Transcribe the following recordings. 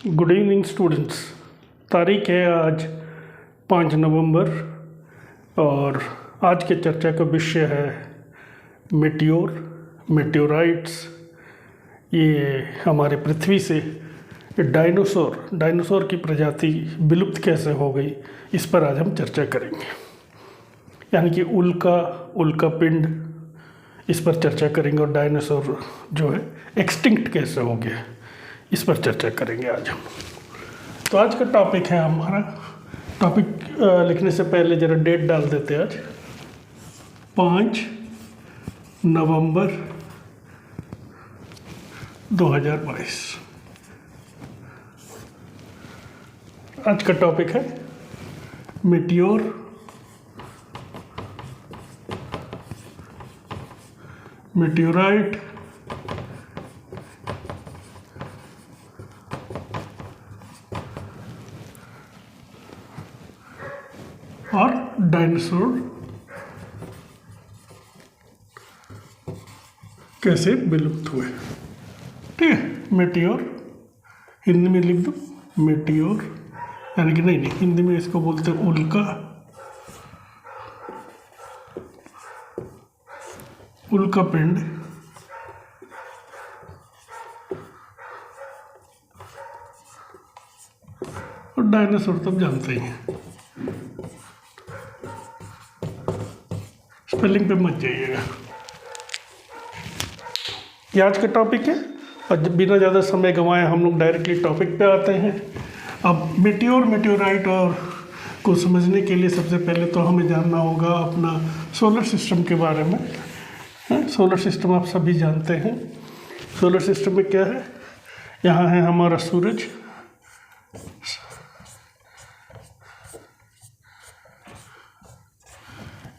Good evening students. तारीख है आज 5 नवंबर और आज के चर्चा का विषय है मेटियोराइट्स। ये हमारे पृथ्वी से डायनासोर की प्रजाति विलुप्त कैसे हो गई, इस पर आज हम चर्चा करेंगे। यानी कि उल्का पिंड, इस पर चर्चा करेंगे और डायनासोर जो है एक्सटिंक्ट कैसे हो गया, इस पर चर्चा करेंगे आज हम। तो आज का टॉपिक है हमारा, लिखने से पहले ज़रा डेट डाल देते हैं। आज 5 नवंबर 2022 आज का टॉपिक है मेटियोराइट और डायनासोर कैसे विलुप्त हुए। ठीक है, मेटियोर हिंदी में लिख दो मेटियोर, यानी कि नहीं हिंदी में इसको बोलते हैं उल्का पिंड। और डायनासोर तो जानते ही हैं, स्पेलिंग पे मत जाइएगा। ये आज का टॉपिक है और बिना ज़्यादा समय गंवाए हम लोग डायरेक्टली टॉपिक पे आते हैं। अब मेटियोराइट और को समझने के लिए सबसे पहले तो हमें जानना होगा अपना सोलर सिस्टम के बारे में। सोलर सिस्टम आप सभी जानते हैं। सोलर सिस्टम में क्या है, यहाँ है हमारा सूरज,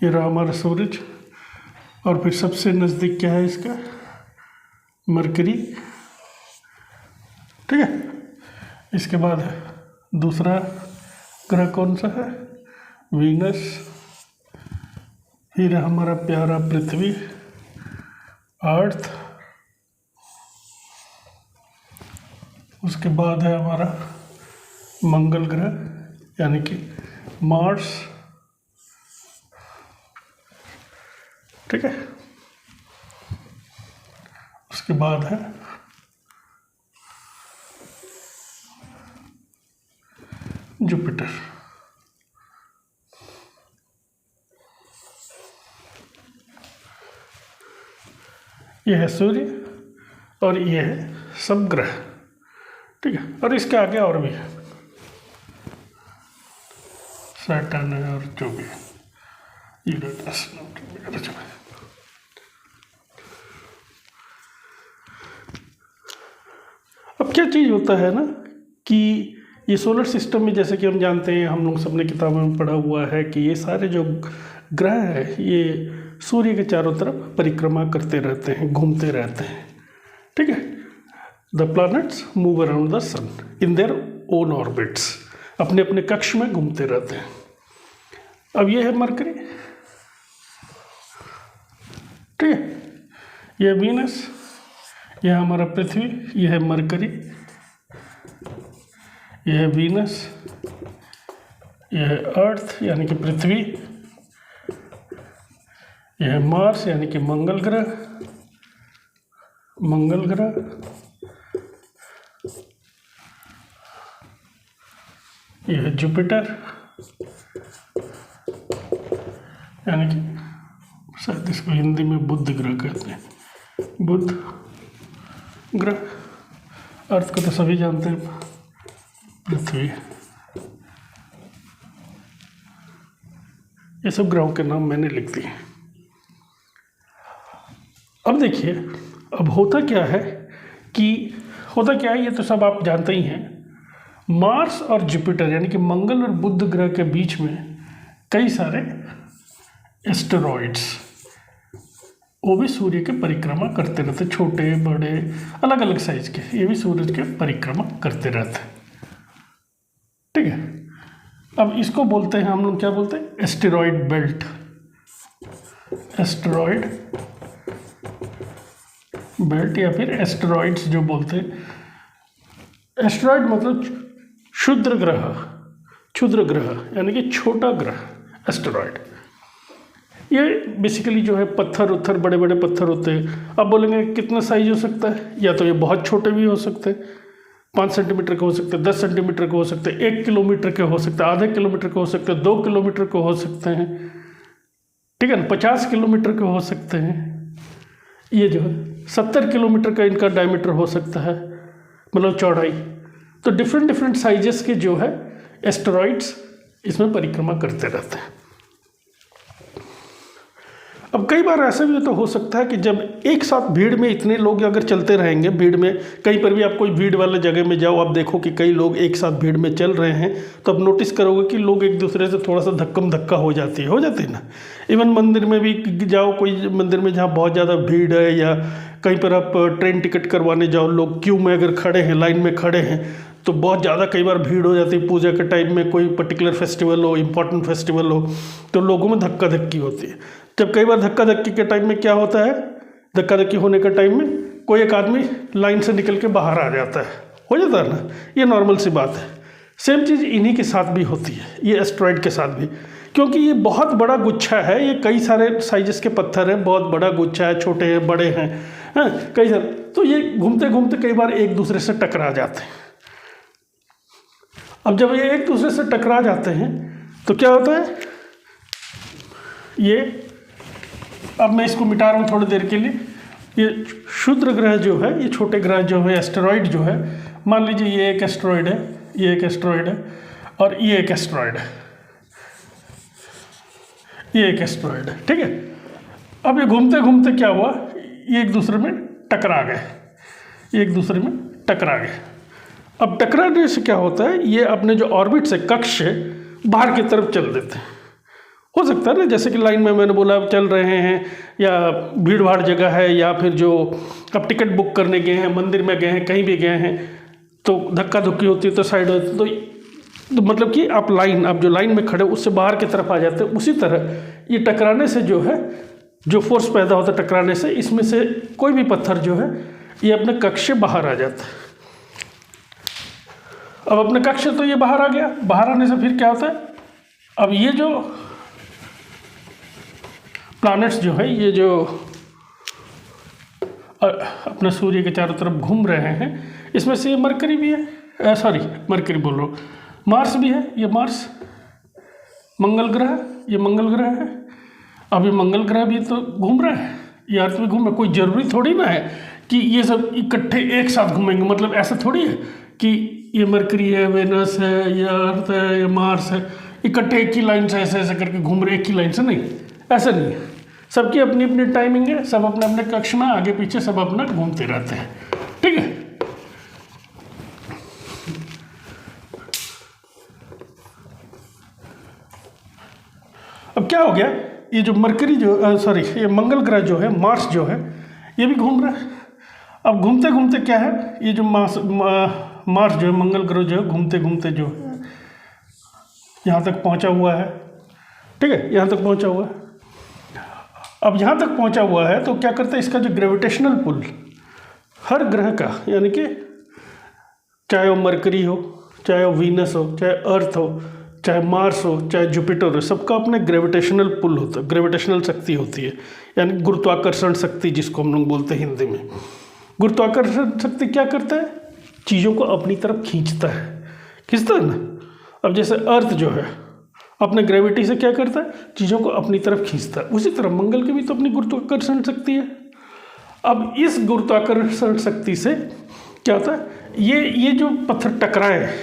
ये रहा हमारा सूरज, और फिर सबसे नज़दीक क्या है इसका, मरकरी। ठीक है, इसके बाद दूसरा ग्रह कौन सा है, वीनस। फिर हमारा प्यारा पृथ्वी, अर्थ। उसके बाद है हमारा मंगल ग्रह यानी कि मार्स। ठीक है, उसके बाद है जुपिटर। यह है सूर्य और यह है सब ग्रह। ठीक है, और इसके आगे और भी है, सैटर्न है और जो भी है, यूरेनस वगैरह जो है। अब क्या चीज़ होता है ना कि ये सोलर सिस्टम में, जैसे कि हम जानते हैं, हम लोग सबने किताबों में पढ़ा हुआ है कि ये सारे जो ग्रह हैं ये सूर्य के चारों तरफ परिक्रमा करते रहते हैं, घूमते रहते हैं। ठीक है, the planets move around the sun in their own orbits, अपने अपने कक्ष में घूमते रहते हैं। अब ये है मरकरी, ठीक है, यह वीनस, यह हमारा पृथ्वी, यह है मरकरी, यह है वीनस, यह है अर्थ यानी कि पृथ्वी, यह है मार्स यानी कि मंगल ग्रह, यह है जुपिटर यानी कि शायद इसको हिंदी में बुध ग्रह कहते हैं, बुध ग्रह। अर्थ को तो सभी जानते हैं, पृथ्वी। ये सब ग्रहों के नाम मैंने लिख दिए। अब देखिए, अब होता क्या है, ये तो सब आप जानते ही हैं। मार्स और जुपिटर यानी कि मंगल और बुध ग्रह के बीच में कई सारे एस्टेरॉइड्स, वो भी सूर्य के परिक्रमा करते रहते, छोटे बड़े अलग अलग साइज के, ये भी सूरज के परिक्रमा करते रहते हैं। ठीक है, अब इसको बोलते हैं हम लोग, क्या बोलते हैं, एस्टेरॉइड बेल्ट। एस्टेरॉइड बेल्ट या फिर एस्टेरॉइड्स जो बोलते हैं, एस्टेरॉयड मतलब क्षुद्र ग्रह यानी कि छोटा ग्रह एस्टेरॉयड। ये बेसिकली जो है पत्थर उत्थर, बड़े बड़े पत्थर होते हैं। अब बोलेंगे कितना साइज हो सकता है, या तो ये बहुत छोटे भी हो सकते हैं, 5 सेंटीमीटर के हो सकते हैं, 10 सेंटीमीटर के हो सकते हैं, 1 किलोमीटर के हो सकते हैं, आधे किलोमीटर के हो सकते हैं, 2 किलोमीटर के हो सकते हैं, ठीक है ना, 50 किलोमीटर के हो सकते हैं। ये जो है 70 किलोमीटर का इनका डायमीटर हो सकता है, मतलब चौड़ाई। तो डिफरेंट साइजेस के जो है एस्टेरॉइड्स इसमें परिक्रमा करते रहते हैं। अब कई बार ऐसा भी तो हो सकता है कि जब एक साथ भीड़ में इतने लोग अगर चलते रहेंगे, भीड़ में कहीं पर भी आप कोई भीड़ वाले जगह में जाओ, आप देखो कि कई लोग एक साथ भीड़ में चल रहे हैं, तो आप नोटिस करोगे कि लोग एक दूसरे से थोड़ा सा धक्का हो जाती है ना। इवन मंदिर में भी जाओ, कोई मंदिर में जहाँ बहुत ज़्यादा भीड़ है, या कहीं पर आप ट्रेन टिकट करवाने जाओ, लोग क्यू में अगर खड़े हैं, लाइन में खड़े हैं, तो बहुत ज़्यादा कई बार भीड़ हो जाती है। पूजा के टाइम में कोई पर्टिकुलर फेस्टिवल हो, इम्पोर्टेंट फेस्टिवल हो, तो लोगों में धक्का धक्की होती है। जब कई बार धक्का धक्की के टाइम में क्या होता है, धक्का धक्की होने के टाइम में कोई एक आदमी लाइन से निकल के बाहर आ जाता है, हो जाता है ना, ये नॉर्मल सी बात है। सेम चीज़ इन्हीं के साथ भी होती है, ये एस्टेरॉयड के साथ भी, क्योंकि ये बहुत बड़ा गुच्छा है, ये कई सारे साइजेस के पत्थर हैं, बहुत बड़ा गुच्छा है, छोटे हैं, बड़े हैं, हाँ कई सारे, तो ये घूमते घूमते कई बार एक दूसरे से टकरा जाते हैं। अब जब ये एक दूसरे से टकरा जाते हैं तो क्या होता है, ये अब मैं इसको मिटा रहा हूँ थोड़ी देर के लिए। ये क्षुद्र ग्रह जो है, ये छोटे ग्रह जो है, एस्टेरॉयड जो है, मान लीजिए ये एक एस्टेरॉयड है, ये एक एस्टेरॉयड है, और ये एक एस्टेरॉयड है, ये एक एस्टेरॉयड है, ठीक है। अब ये घूमते घूमते क्या हुआ, ये एक दूसरे में टकरा गए, ये एक दूसरे में टकरा गए। अब टकराने से क्या होता है, ये अपने जो ऑर्बिट से, कक्ष से बाहर की तरफ चल देते हैं। हो सकता है ना, जैसे कि लाइन में मैंने बोला चल रहे हैं, या भीड़ भाड़ जगह है, या फिर जो अब टिकट बुक करने गए हैं, मंदिर में गए हैं, कहीं भी गए हैं, तो धक्का धुक्की होती है, तो साइड होती है, तो मतलब कि आप जो लाइन में खड़े उससे बाहर की तरफ आ जाते हैं। उसी तरह ये टकराने से जो है, जो फोर्स पैदा होता है टकराने से, इसमें से कोई भी पत्थर जो है ये अपने कक्ष से बाहर आ जाता है। अब अपने कक्ष से तो ये बाहर आ गया, बाहर आने से फिर क्या होता है, अब ये जो प्लैनेट्स जो है, ये जो अपने सूर्य के चारों तरफ घूम रहे हैं, इसमें से ये मरकरी भी है, मरकरी बोल रहा हूँ, मार्स भी है, ये मार्स, मंगल ग्रह, ये मंगल ग्रह है। अब ये मंगल ग्रह भी तो घूम रहा है, ये अर्थ भी घूम रहा है। कोई ज़रूरी थोड़ी ना है कि ये सब इकट्ठे एक साथ घूमेंगे, मतलब ऐसा थोड़ी है कि ये मरकरी है, वेनस है, ये अर्थ है, ये मार्स है, इकट्ठे एक ही लाइन से ऐसे ऐसे करके घूम रहे, एक ही लाइन से नहीं, ऐसा नहीं है। सबकी अपनी अपनी टाइमिंग है, सब अपने अपने कक्ष में आगे पीछे सब अपना घूमते रहते हैं, ठीक है। अब क्या हो गया, ये जो मरकरी जो ये मंगल ग्रह जो है, मार्स जो है, ये भी घूम रहा है। अब घूमते घूमते क्या है, ये जो मार्स जो है, मंगल ग्रह जो है, घूमते घूमते जो है यहाँ तक पहुँचा हुआ है, ठीक है, यहाँ तक पहुँचा हुआ है। अब यहाँ तक पहुँचा हुआ है तो क्या करता है, इसका जो ग्रेविटेशनल पुल हर ग्रह का, यानी कि चाहे वो मरकरी हो, चाहे वो वीनस हो, चाहे अर्थ हो, चाहे मार्स हो, चाहे जुपिटर हो, सबका अपना ग्रेविटेशनल पुल होता है, ग्रेविटेशनल शक्ति होती है, यानी गुरुत्वाकर्षण शक्ति जिसको हम लोग बोलते हैं हिंदी में। गुरुत्वाकर्षण शक्ति क्या करता है, चीज़ों को अपनी तरफ खींचता है ना। अब जैसे अर्थ जो है अपने ग्रेविटी से क्या करता है, चीज़ों को अपनी तरफ खींचता है, उसी तरह मंगल की भी तो अपनी गुरुत्वाकर्षण शक्ति है। अब इस गुरुत्वाकर्षण शक्ति से क्या होता है, ये जो पत्थर टकराए,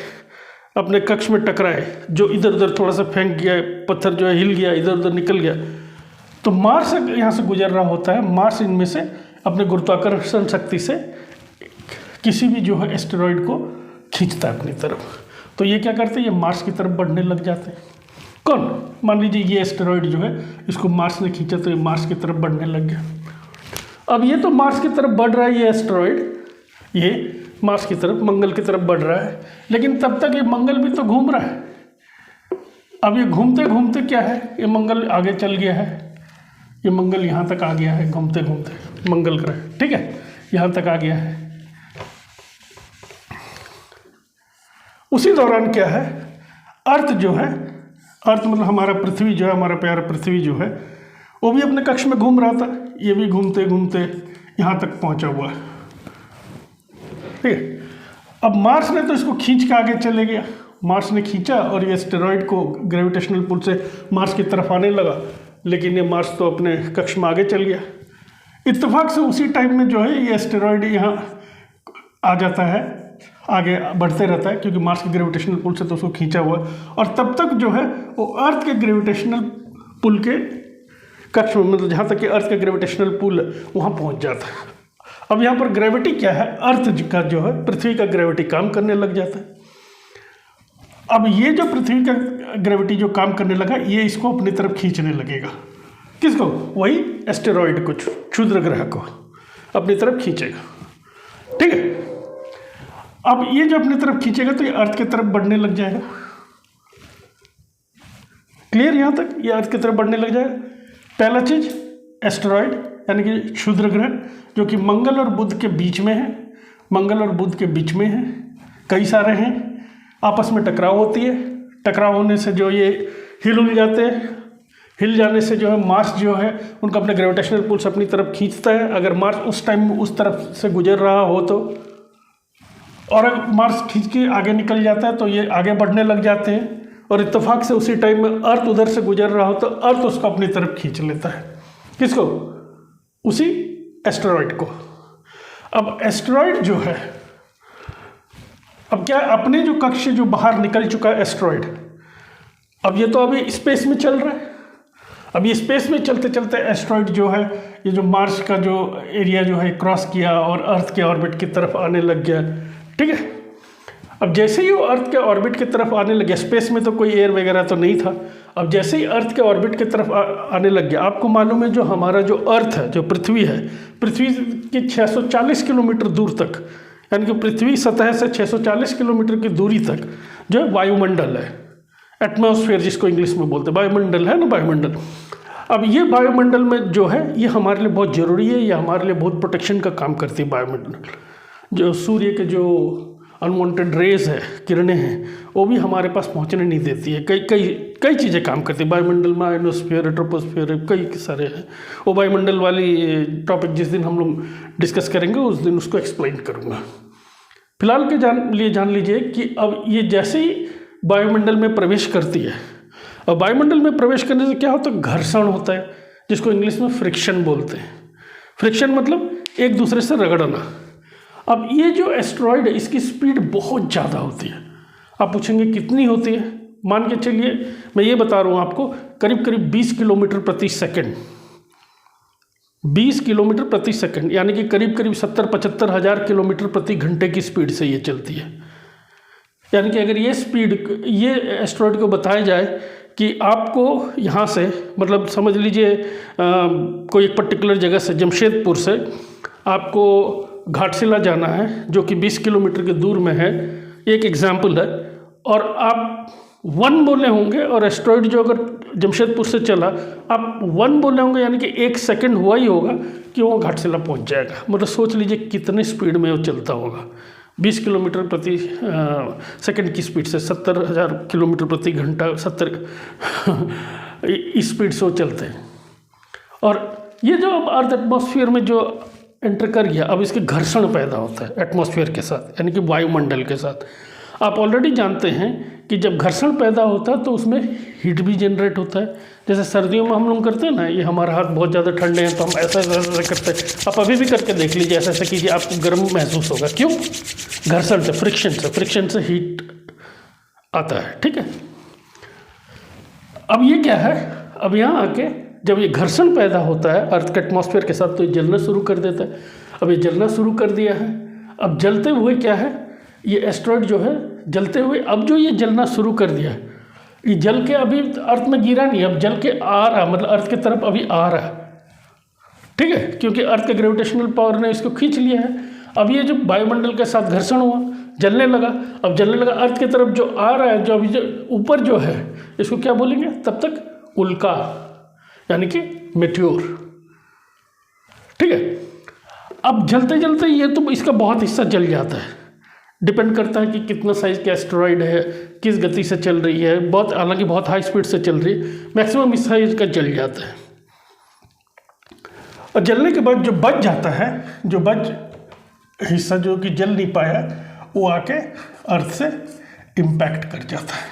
अपने कक्ष में टकराए, जो इधर उधर थोड़ा सा फेंक गया पत्थर, जो है हिल गया, इधर उधर निकल गया, तो मार्स यहाँ से गुजर रहा होता है। मार्स इनमें से अपने गुरुत्वाकर्षण शक्ति से किसी भी जो है एस्टेरॉयड को खींचता है अपनी तरफ। तो ये क्या करते हैं, ये मार्स की तरफ बढ़ने लग जाते हैं। कौन, मान लीजिए ये एस्टेरॉयड जो है, इसको मार्स ने खींचा तो ये मार्स की तरफ बढ़ने लग गया। अब ये तो मार्स की तरफ बढ़ रहा है, ये एस्टेरॉयड, ये मार्स की तरफ, मंगल की तरफ बढ़ रहा है, लेकिन तब तक ये मंगल भी तो घूम रहा है। अब ये घूमते घूमते क्या है, ये मंगल आगे चल गया है, ये मंगल यहाँ तक आ गया है, घूमते घूमते मंगल ग्रह, ठीक है, यहाँ तक आ गया है। उसी दौरान क्या है, अर्थ जो है, अर्थ मतलब हमारा पृथ्वी जो है, हमारा प्यारा पृथ्वी जो है, वो भी अपने कक्ष में घूम रहा था। ये भी घूमते घूमते यहाँ तक पहुँचा हुआ है, ठीक है। अब मार्स ने तो इसको खींच के आगे चले गया, मार्स ने खींचा और ये एस्टेरॉयड को ग्रेविटेशनल पुल से मार्स की तरफ आने लगा, लेकिन ये मार्स तो अपने कक्ष में आगे चल गया। इत्तेफाक से उसी टाइम में जो है ये एस्टेरॉयड यहाँ आ जाता है, आगे बढ़ते रहता है, क्योंकि मार्स के ग्रेविटेशनल पुल से तो उसको खींचा हुआ है, और तब तक जो है वो अर्थ के ग्रेविटेशनल पुल के कक्ष में, मतलब जहाँ तक कि अर्थ का ग्रेविटेशनल पुल है वहाँ पहुँच जाता है। अब यहाँ पर ग्रेविटी क्या है, अर्थ का जो है, पृथ्वी का ग्रेविटी काम करने लग जाता है। अब ये जो पृथ्वी का ग्रेविटी जो काम करने लगा, ये इसको अपनी तरफ खींचने लगेगा। किसको? वही एस्टेरॉयड को, क्षुद्र ग्रह को अपनी तरफ खींचेगा, ठीक है। अब ये जो अपनी तरफ खींचेगा तो ये अर्थ की तरफ बढ़ने लग जाएगा। क्लियर यहाँ तक? ये अर्थ की तरफ बढ़ने लग जाएगा। पहला चीज एस्टेरॉयड यानी कि क्षुद्र ग्रह, जो कि मंगल और बुध के बीच में है, मंगल और बुध के बीच में है, कई सारे हैं, आपस में टकराव होती है, टकराव होने से जो ये हिल जाते हैं, हिल जाने से जो है मार्स जो है उनका अपने ग्रेविटेशनल पुल से अपनी तरफ खींचता है। अगर मार्स उस टाइम उस तरफ से गुजर रहा हो तो, और अगर मार्स खींच के आगे निकल जाता है तो ये आगे बढ़ने लग जाते हैं, और इत्तेफाक से उसी टाइम में अर्थ उधर से गुजर रहा हो तो अर्थ उसको अपनी तरफ खींच लेता है। किसको? उसी एस्टेरॉयड को। अब एस्टेरॉयड जो है, अब क्या अपने जो कक्ष से जो बाहर निकल चुका है एस्टेरॉयड, अब ये तो अभी स्पेस में चल रहा है। अब ये स्पेस में चलते चलते एस्टेरॉयड जो है, ये जो मार्स का जो एरिया जो है क्रॉस किया और अर्थ के ऑर्बिट की तरफ आने लग गया, ठीक है। अब जैसे ही वो अर्थ के ऑर्बिट की तरफ आने लग गया, स्पेस में तो कोई एयर वगैरह तो नहीं था, अब जैसे ही अर्थ के ऑर्बिट की तरफ आने लग गया, आपको मालूम है जो हमारा जो अर्थ है, जो पृथ्वी है, पृथ्वी की 640 किलोमीटर दूर तक, यानी कि पृथ्वी सतह से 640 किलोमीटर की दूरी तक जो है वायुमंडल है, एटमॉस्फेयर जिसको इंग्लिश में बोलते हैं, वायुमंडल है ना, वायुमंडल। अब ये वायुमंडल में जो है ये हमारे लिए बहुत ज़रूरी है, ये हमारे लिए बहुत प्रोटेक्शन का काम करती है वायुमंडल। जो सूर्य के जो अनवांटेड रेज है, किरणें हैं, वो भी हमारे पास पहुंचने नहीं देती है। कई कई कई चीज़ें काम करती है वायुमंडल में, आयनोस्फीयर, ट्रोपोस्फीयर, कई सारे हैं। वो वायुमंडल वाली टॉपिक जिस दिन हम लोग डिस्कस करेंगे उस दिन उसको एक्सप्लेन करूँगा। फिलहाल के जान लीजिए कि अब ये जैसे ही वायुमंडल में प्रवेश करती है, और वायुमंडल में प्रवेश करने से क्या होता है, घर्षण होता है, जिसको इंग्लिश में फ्रिक्शन बोलते हैं। फ्रिक्शन मतलब एक दूसरे से रगड़ना। अब ये जो एस्टेरॉयड है इसकी स्पीड बहुत ज़्यादा होती है। आप पूछेंगे कितनी होती है? मान के चलिए मैं ये बता रहा हूँ आपको, करीब करीब 20 किलोमीटर प्रति सेकंड, 20 किलोमीटर प्रति सेकंड, यानी कि करीब करीब 70-75 हज़ार किलोमीटर प्रति घंटे की स्पीड से ये चलती है। यानी कि अगर ये स्पीड, ये एस्टेरॉयड को बताया जाए कि आपको यहाँ से, मतलब समझ लीजिए कोई एक पर्टिकुलर जगह से, जमशेदपुर से आपको घाटशिला जाना है जो कि 20 किलोमीटर के दूर में है, एक एग्जाम्पल है, और आप 1 बोले होंगे, और एस्टेरॉयड जो अगर जमशेदपुर से चला, आप 1 बोले होंगे, यानी कि 1 सेकंड हुआ ही होगा कि वो घाटशिला पहुंच जाएगा। मतलब सोच लीजिए कितने स्पीड में वो चलता होगा। 20 किलोमीटर प्रति सेकंड की स्पीड से 70,000 किलोमीटर प्रति घंटा, 70 इस स्पीड से वो चलते हैं। और ये जो अब अर्थ एटमॉस्फेयर में जो एंटर कर गया, अब इसके घर्षण पैदा होता है एटमॉस्फेयर के साथ, यानी कि वायुमंडल के साथ। आप ऑलरेडी जानते हैं कि जब घर्षण पैदा होता है तो उसमें हीट भी जनरेट होता है। जैसे सर्दियों में हम लोग करते हैं ना, ये हमारा हाथ बहुत ज़्यादा ठंडे हैं तो हम ऐसा ऐसा करते हैं, आप अभी भी करके देख लीजिए, ऐसा ऐसा कीजिए, आपको गर्म महसूस होगा। क्यों? घर्षण से, फ्रिक्शन से हीट आता है, ठीक है। अब ये क्या है, अब यहाँ आके जब ये घर्षण पैदा होता है अर्थ के एटमॉस्फेयर के साथ तो ये जलना शुरू कर देता है। अब ये जलना शुरू कर दिया है, अब जलते हुए क्या है, ये एस्टेरॉयड जो है जलते हुए, अब जो ये जलना शुरू कर दिया है, ये जल के अभी अर्थ में गिरा नहीं, अब जल के आ रहा, मतलब अर्थ की तरफ अभी आ रहा है, ठीक है, क्योंकि अर्थ के ग्रेविटेशनल पावर ने इसको खींच लिया है। अब ये जो वायुमंडल के साथ घर्षण हुआ, जलने लगा, अब जलने लगा अर्थ की तरफ जो आ रहा है, जो अभी जो ऊपर जो है, इसको क्या बोलेंगे तब तक? उल्का, यानी कि मेट्योर, ठीक है। अब जलते जलते ये तो इसका बहुत हिस्सा जल जाता है, डिपेंड करता है कि कितना साइज का एस्टेरॉयड है, किस गति से चल रही है, बहुत हालांकि बहुत हाई स्पीड से चल रही है, मैक्सिमम इस साइज का जल जाता है। और जलने के बाद जो बच जाता है, जो बच हिस्सा जो कि जल नहीं पाया, वो आके अर्थ से इम्पैक्ट कर जाता है,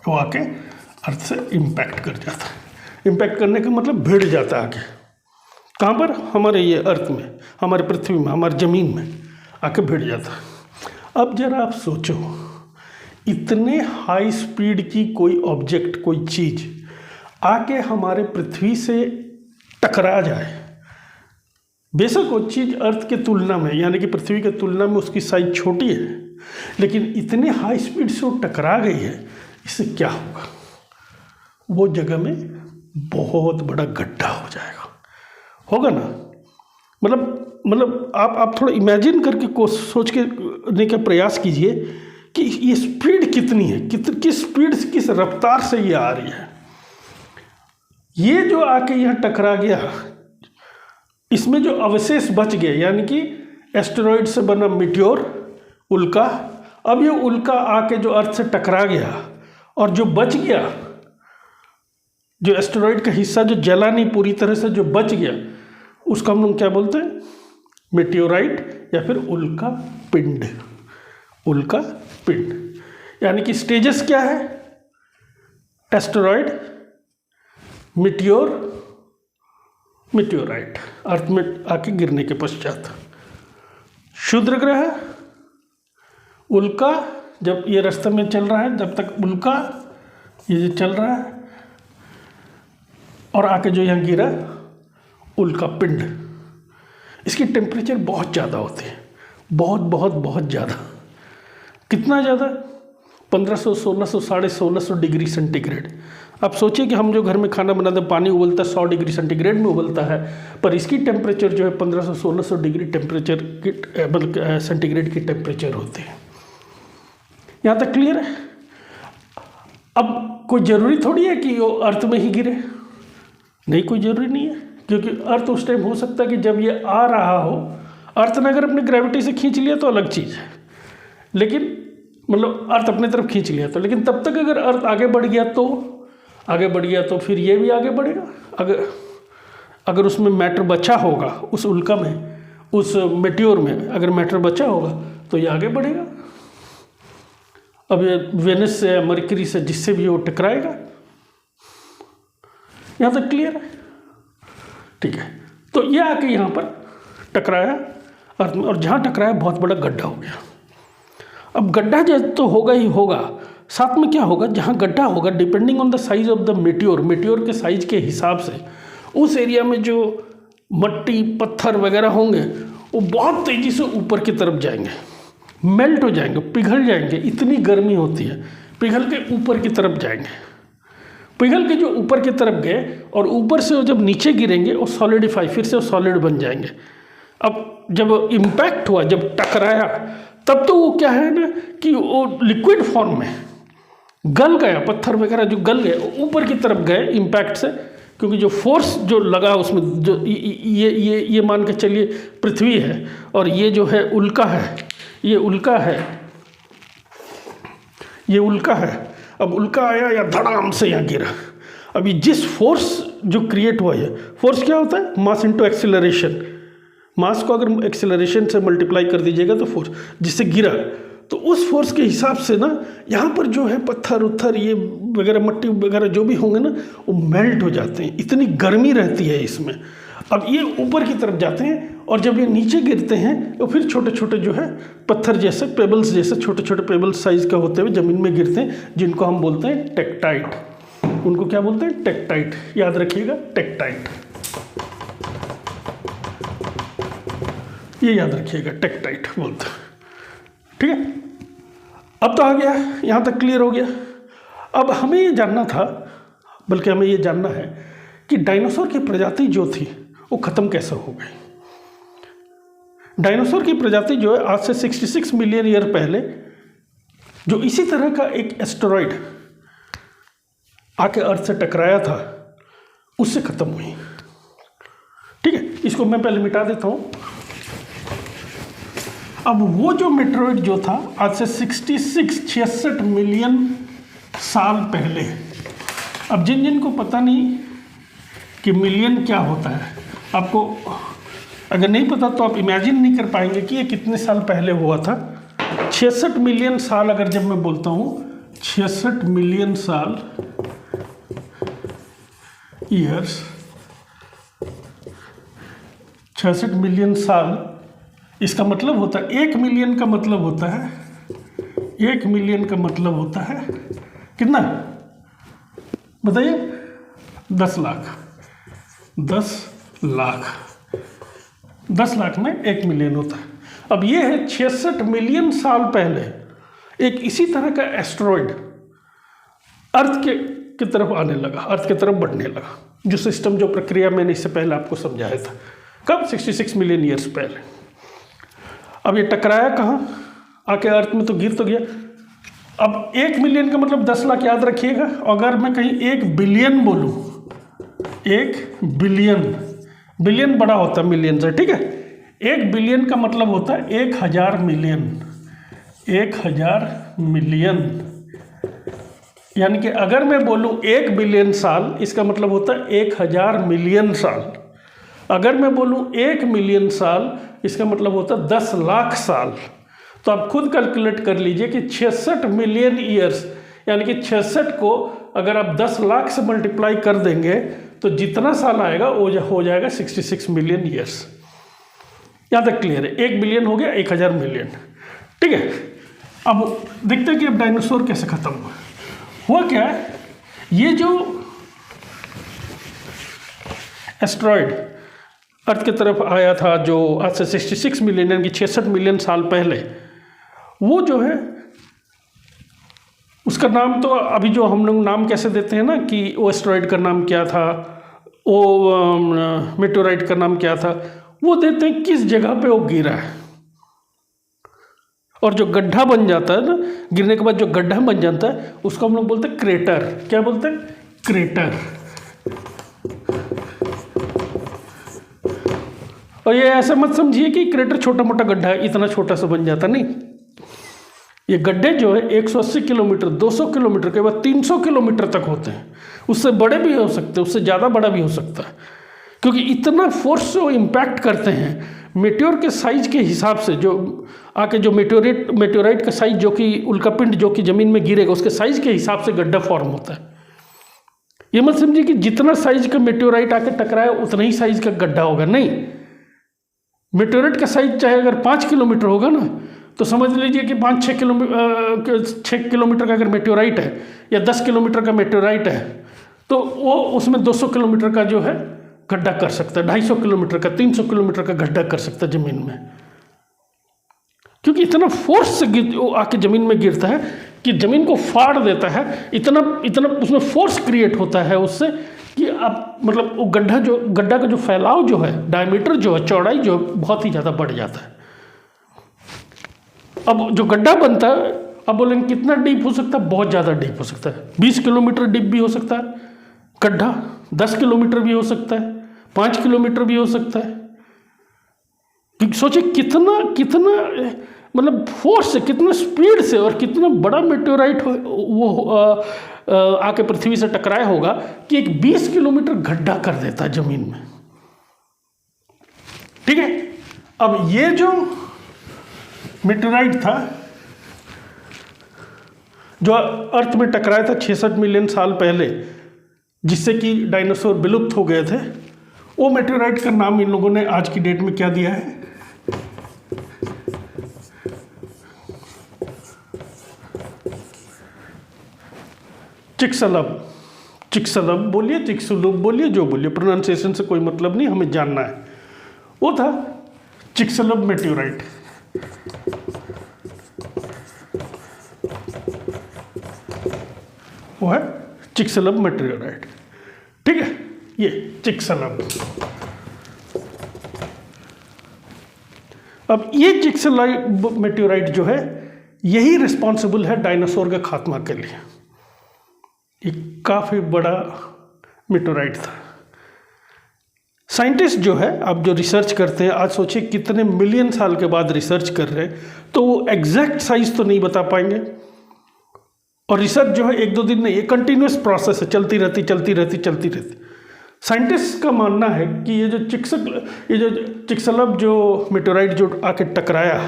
वो आके अर्थ से इम्पैक्ट कर जाता है। इम्पैक्ट करने का मतलब भिड़ जाता है आगे, कहाँ पर? हमारे ये अर्थ में, हमारे पृथ्वी में, हमारी ज़मीन में आके भिड़ जाता है। अब जरा आप सोचो, इतने हाई स्पीड की कोई ऑब्जेक्ट, कोई चीज़ आके हमारे पृथ्वी से टकरा जाए, बेशक वो चीज़ अर्थ के तुलना में, यानी कि पृथ्वी के तुलना में उसकी साइज छोटी है, लेकिन इतने हाई स्पीड से वो टकरा गई है, इससे क्या होगा? वो जगह में बहुत बड़ा गड्ढा हो जाएगा, होगा ना? मतलब आप थोड़ा इमेजिन करके सोच के ने का प्रयास कीजिए कि ये स्पीड कितनी है, किस स्पीड से, किस रफ्तार से ये आ रही है। ये जो आके यहाँ टकरा गया, इसमें जो अवशेष बच गए, यानी कि एस्टेरॉयड से बना मिट्योर, उल्का, अब ये उल्का आके जो अर्थ से टकरा गया और जो बच गया, जो एस्टेरॉयड का हिस्सा जो जला नहीं पूरी तरह से, जो बच गया, उसका हम लोग क्या बोलते हैं? मेटेओराइट या फिर उल्का पिंड। उल्का पिंड यानी कि स्टेजेस क्या है? एस्टेरॉयड, मिट्योर, मेटेओराइट, अर्थ में आके गिरने के पश्चात। क्षुद्र ग्रह, उल्का, जब ये रास्ते में चल रहा है, जब तक उल्का ये जो चल रहा है, और आके जो यहाँ गिरा, उल्का पिंड। इसकी टेम्परेचर बहुत ज़्यादा होती है, बहुत बहुत बहुत ज़्यादा। कितना ज़्यादा? 1500, 1600, 1650 डिग्री सेंटीग्रेड। आप सोचिए कि हम जो घर में खाना बनाते हैं, पानी उबलता है 100 डिग्री सेंटीग्रेड में उबलता है, पर इसकी टेम्परेचर जो है 1500, 1600 डिग्री टेम्परेचर की, मतलब सेंटीग्रेड की टेम्परेचर होती है। यहाँ तक क्लियर है? अब कोई ज़रूरी थोड़ी है कि वो अर्थ में ही गिरे, नहीं, कोई ज़रूरी नहीं है, क्योंकि अर्थ उस टाइम हो सकता है कि जब ये आ रहा हो, अर्थ ने अगर अपनी ग्रेविटी से खींच लिया तो अलग चीज़ है, लेकिन मतलब अर्थ अपने तरफ खींच लिया तो, लेकिन तब तक अगर अर्थ आगे बढ़ गया तो फिर ये भी आगे बढ़ेगा। अगर उसमें मैटर बचा होगा, उस उल्का में, उस मेटियोर में अगर मैटर बचा होगा तो ये आगे बढ़ेगा। अब ये वेनस से, मरकरी से, जिससे भी वो टकराएगा। यहाँ तक क्लियर है? ठीक है, तो ये आके यहाँ पर टकराया अर्थ में, और जहाँ टकराया बहुत बड़ा गड्ढा हो गया। अब गड्ढा जो तो होगा ही होगा, साथ में क्या होगा? जहाँ गड्ढा होगा, depending on the size of the meteor के साइज के हिसाब से उस एरिया में जो मट्टी, पत्थर वगैरह होंगे, वो बहुत तेज़ी से ऊपर की तरफ जाएंगे, मेल्ट हो जाएंगे, पिघल जाएंगे। इतनी गर्मी होती है, पिघल के ऊपर की तरफ जाएंगे। पिघल के जो ऊपर की तरफ गए और ऊपर से वो जब नीचे गिरेंगे, वो सॉलिडिफाई, फिर से वो सॉलिड बन जाएंगे। अब जब इम्पैक्ट हुआ, जब टकराया, तब तो वो क्या है ना कि वो लिक्विड फॉर्म में गल गया, पत्थर वगैरह जो गल गए, ऊपर की तरफ गए इम्पैक्ट से, क्योंकि जो फोर्स जो लगा उसमें, जो ये मान के चलिए पृथ्वी है, और ये जो है उल्का है, ये उल्का है। अब उल्का आया या धड़ाम से यहाँ गिरा। अभी जिस फोर्स जो क्रिएट हुआ है, फोर्स क्या होता है? Mass into acceleration. मास को अगर एक्सेलरेशन से मल्टीप्लाई कर दीजिएगा तो फोर्स, जिससे गिरा, तो उस फोर्स के हिसाब से ना यहाँ पर जो है पत्थर उत्थर ये वगैरह, मट्टी वगैरह जो भी होंगे ना, वो मेल्ट हो जाते हैं। इतनी गर्मी रहती है इसमें। अब ये ऊपर की तरफ जाते हैं, और जब ये नीचे गिरते हैं तो फिर छोटे छोटे जो है पत्थर जैसे, पेबल्स जैसे, छोटे छोटे पेबल्स साइज का होते हुए ज़मीन में गिरते हैं, जिनको हम बोलते हैं टेक्टाइट। उनको क्या बोलते हैं? टेक्टाइट। याद रखिएगा, टेक्टाइट, ये याद रखिएगा, टेक्टाइट बोलते हैं। ठीक है, अब तो आ गया, यहाँ तक क्लियर हो गया। अब हमें ये जानना था, बल्कि हमें ये जानना है कि डायनासोर की प्रजाति जो थी वो ख़त्म कैसे हो गई। डायनासोर की प्रजाति जो है आज से 66 मिलियन ईयर पहले, जो इसी तरह का एक एस्टेरॉयड आके अर्थ से टकराया था, उससे ख़त्म हुई। ठीक है, इसको मैं पहले मिटा देता हूँ। अब वो जो मेटेरॉइड जो था आज से 66 मिलियन साल पहले, अब जिन जिन को पता नहीं कि मिलियन क्या होता है, आपको अगर नहीं पता तो आप इमेजिन नहीं कर पाएंगे कि ये कितने साल पहले हुआ था। 66 मिलियन साल, अगर जब मैं बोलता हूँ 66 मिलियन साल ईयर्स, 66 मिलियन साल, इसका मतलब होता है 1 मिलियन का मतलब होता है, 1 मिलियन का मतलब होता है कितना बताइए? 10 लाख। 10 लाख, 10 लाख में 1 मिलियन होता है। अब ये है 66 मिलियन साल पहले एक इसी तरह का एस्ट्रॉयड अर्थ की तरफ आने लगा, अर्थ की तरफ बढ़ने लगा। जो सिस्टम, जो प्रक्रिया मैंने इससे पहले आपको समझाया था, कब? 66 मिलियन ईयर्स पहले। अब ये टकराया कहाँ? आके अर्थ में तो गिर तो गया। अब 1 मिलियन का मतलब 10 लाख, याद रखिएगा। अगर मैं कहीं 1 बिलियन बोलूँ, 1 बिलियन, बिलियन बड़ा होता है मिलियन से, ठीक है। 1 बिलियन का मतलब होता है 1000 मिलियन, 1000 मिलियन। यानी कि अगर मैं बोलूँ 1 बिलियन साल, इसका मतलब होता है 1000 मिलियन साल। अगर मैं बोलूँ 1 मिलियन साल, इसका मतलब होता है 10 लाख साल। तो आप खुद कैलकुलेट कर लीजिए कि 66 मिलियन ईयर्स, यानी कि 66 को अगर आप 10 लाख से मल्टीप्लाई कर देंगे तो जितना साल आएगा वो हो जाएगा 66 मिलियन ईयर्स। यहाँ तक क्लियर है? 1 बिलियन हो गया 1000 मिलियन, ठीक है। अब देखते हैं कि अब डायनासोर कैसे खत्म हुआ क्या है। ये जो एस्ट्रॉयड अर्थ की तरफ आया था, जो आज से 66 मिलियन यानी कि 66 मिलियन साल पहले, वो जो है उसका नाम तो अभी जो हम लोग नाम कैसे देते हैं ना कि वो एस्ट्रॉयड का नाम क्या था, वो मेटेओराइट का नाम क्या था, वो देते हैं किस जगह पे वो गिरा है। और जो गड्ढा बन जाता है ना, गिरने के बाद जो गड्ढा बन जाता है, उसको हम लोग बोलते हैं क्रेटर। क्या बोलते हैं? क्रेटर। और ये ऐसा मत समझिए कि क्रेटर छोटा मोटा गड्ढा है, इतना छोटा सा बन जाता नहीं। ये गड्ढे जो है 180 किलोमीटर, 200 किलोमीटर के बाद 300 किलोमीटर तक होते हैं। उससे बड़े भी हो सकते हैं, उससे ज़्यादा बड़ा भी हो सकता है, क्योंकि इतना फोर्स से वो इम्पैक्ट करते हैं। मेटेओर के साइज के हिसाब से, जो आके जो मेटेओराइट का साइज, जो कि उल्कापिंड जो कि ज़मीन में गिरेगा, उसके साइज के हिसाब से गड्ढा फॉर्म होता है। ये मत समझिए कि जितना साइज का मेटेओराइट आके टकराया उतना ही साइज का गड्ढा होगा, नहीं। मेटेओराइट का साइज चाहे अगर 5 किलोमीटर होगा ना, तो समझ लीजिए कि 6 किलोमीटर का अगर मेटेओराइट है या 10 किलोमीटर का मेटेओराइट है, तो वो उसमें 200 किलोमीटर का जो है गड्ढा कर सकता है, 250 किलोमीटर का, 300 किलोमीटर का गड्ढा कर सकता है ज़मीन में। क्योंकि इतना फोर्स से आके ज़मीन में गिरता है कि ज़मीन को फाड़ देता है। इतना उसमें फोर्स क्रिएट होता है उससे कि आप मतलब वो गड्ढा का जो फैलाव जो है, डायमीटर जो है, चौड़ाई जो है, बहुत ही ज़्यादा बढ़ जाता है। अब जो गड्ढा बनता है, अब बोलेंगे कितना डीप हो सकता है? बहुत ज़्यादा डीप हो सकता है। 20 किलोमीटर डीप भी हो सकता है गड्ढा, 10 किलोमीटर भी हो सकता है, 5 किलोमीटर भी हो सकता है। सोचिए कितना मतलब फोर्स से, कितना स्पीड से और कितना बड़ा मेटेओराइट वो आके पृथ्वी से टकराया होगा कि एक 20 किलोमीटर गड्ढा कर देता है जमीन में, ठीक है। अब ये जो मेटेओराइट था जो अर्थ में टकराया था 66 मिलियन साल पहले, जिससे कि डायनासोर विलुप्त हो गए थे, वो मेटेओराइट का नाम इन लोगों ने आज की डेट में क्या दिया है? चिक्सलब। चिक्सलब बोलिए, चिक्सलुब बोलिए, जो बोलिए, प्रोनाउंसिएशन से कोई मतलब नहीं, हमें जानना है। वो था चिक्सलब मेटेओराइट। वो है चिक्सलब मेटेओराइट, ठीक है। ये चिक्सलब। अब ये चिक्सलब मेटेओराइट जो है, यही रिस्पॉन्सिबल है डायनासोर के खात्मा के लिए। एक काफ़ी बड़ा मेटेओराइट था। साइंटिस्ट जो है, आप जो रिसर्च करते हैं, आज सोचिए कितने मिलियन साल के बाद रिसर्च कर रहे हैं, तो वो एग्जैक्ट साइज तो नहीं बता पाएंगे। और रिसर्च जो है एक दो दिन नहीं, ये कंटिन्यूस प्रोसेस है, चलती रहती। साइंटिस्ट का मानना है कि ये जो चिक्सलब जो मेटेओराइट जो आके टकराया,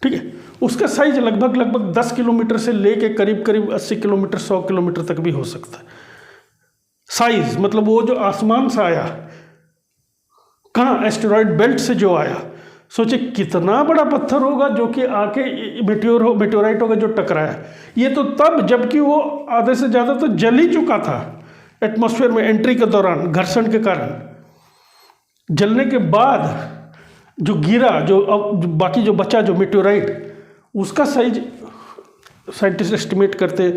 ठीक है, उसका साइज लगभग 10 किलोमीटर से लेके करीब 80 किलोमीटर 100 किलोमीटर तक भी हो सकता है। साइज मतलब वो जो आसमान से आया, कहाँ, एस्टेरॉयड बेल्ट से जो आया, सोचे कितना बड़ा पत्थर होगा जो कि आके मेटेओराइट होगा जो टकराया। ये तो तब जबकि वो आधे से ज़्यादा तो जल ही चुका था एटमॉस्फेयर में एंट्री के दौरान घर्षण के कारण। जलने के बाद जो गिरा, बाकी जो बचा जो मेटेओराइट, उसका साइज साइंटिस्ट एस्टिमेट करते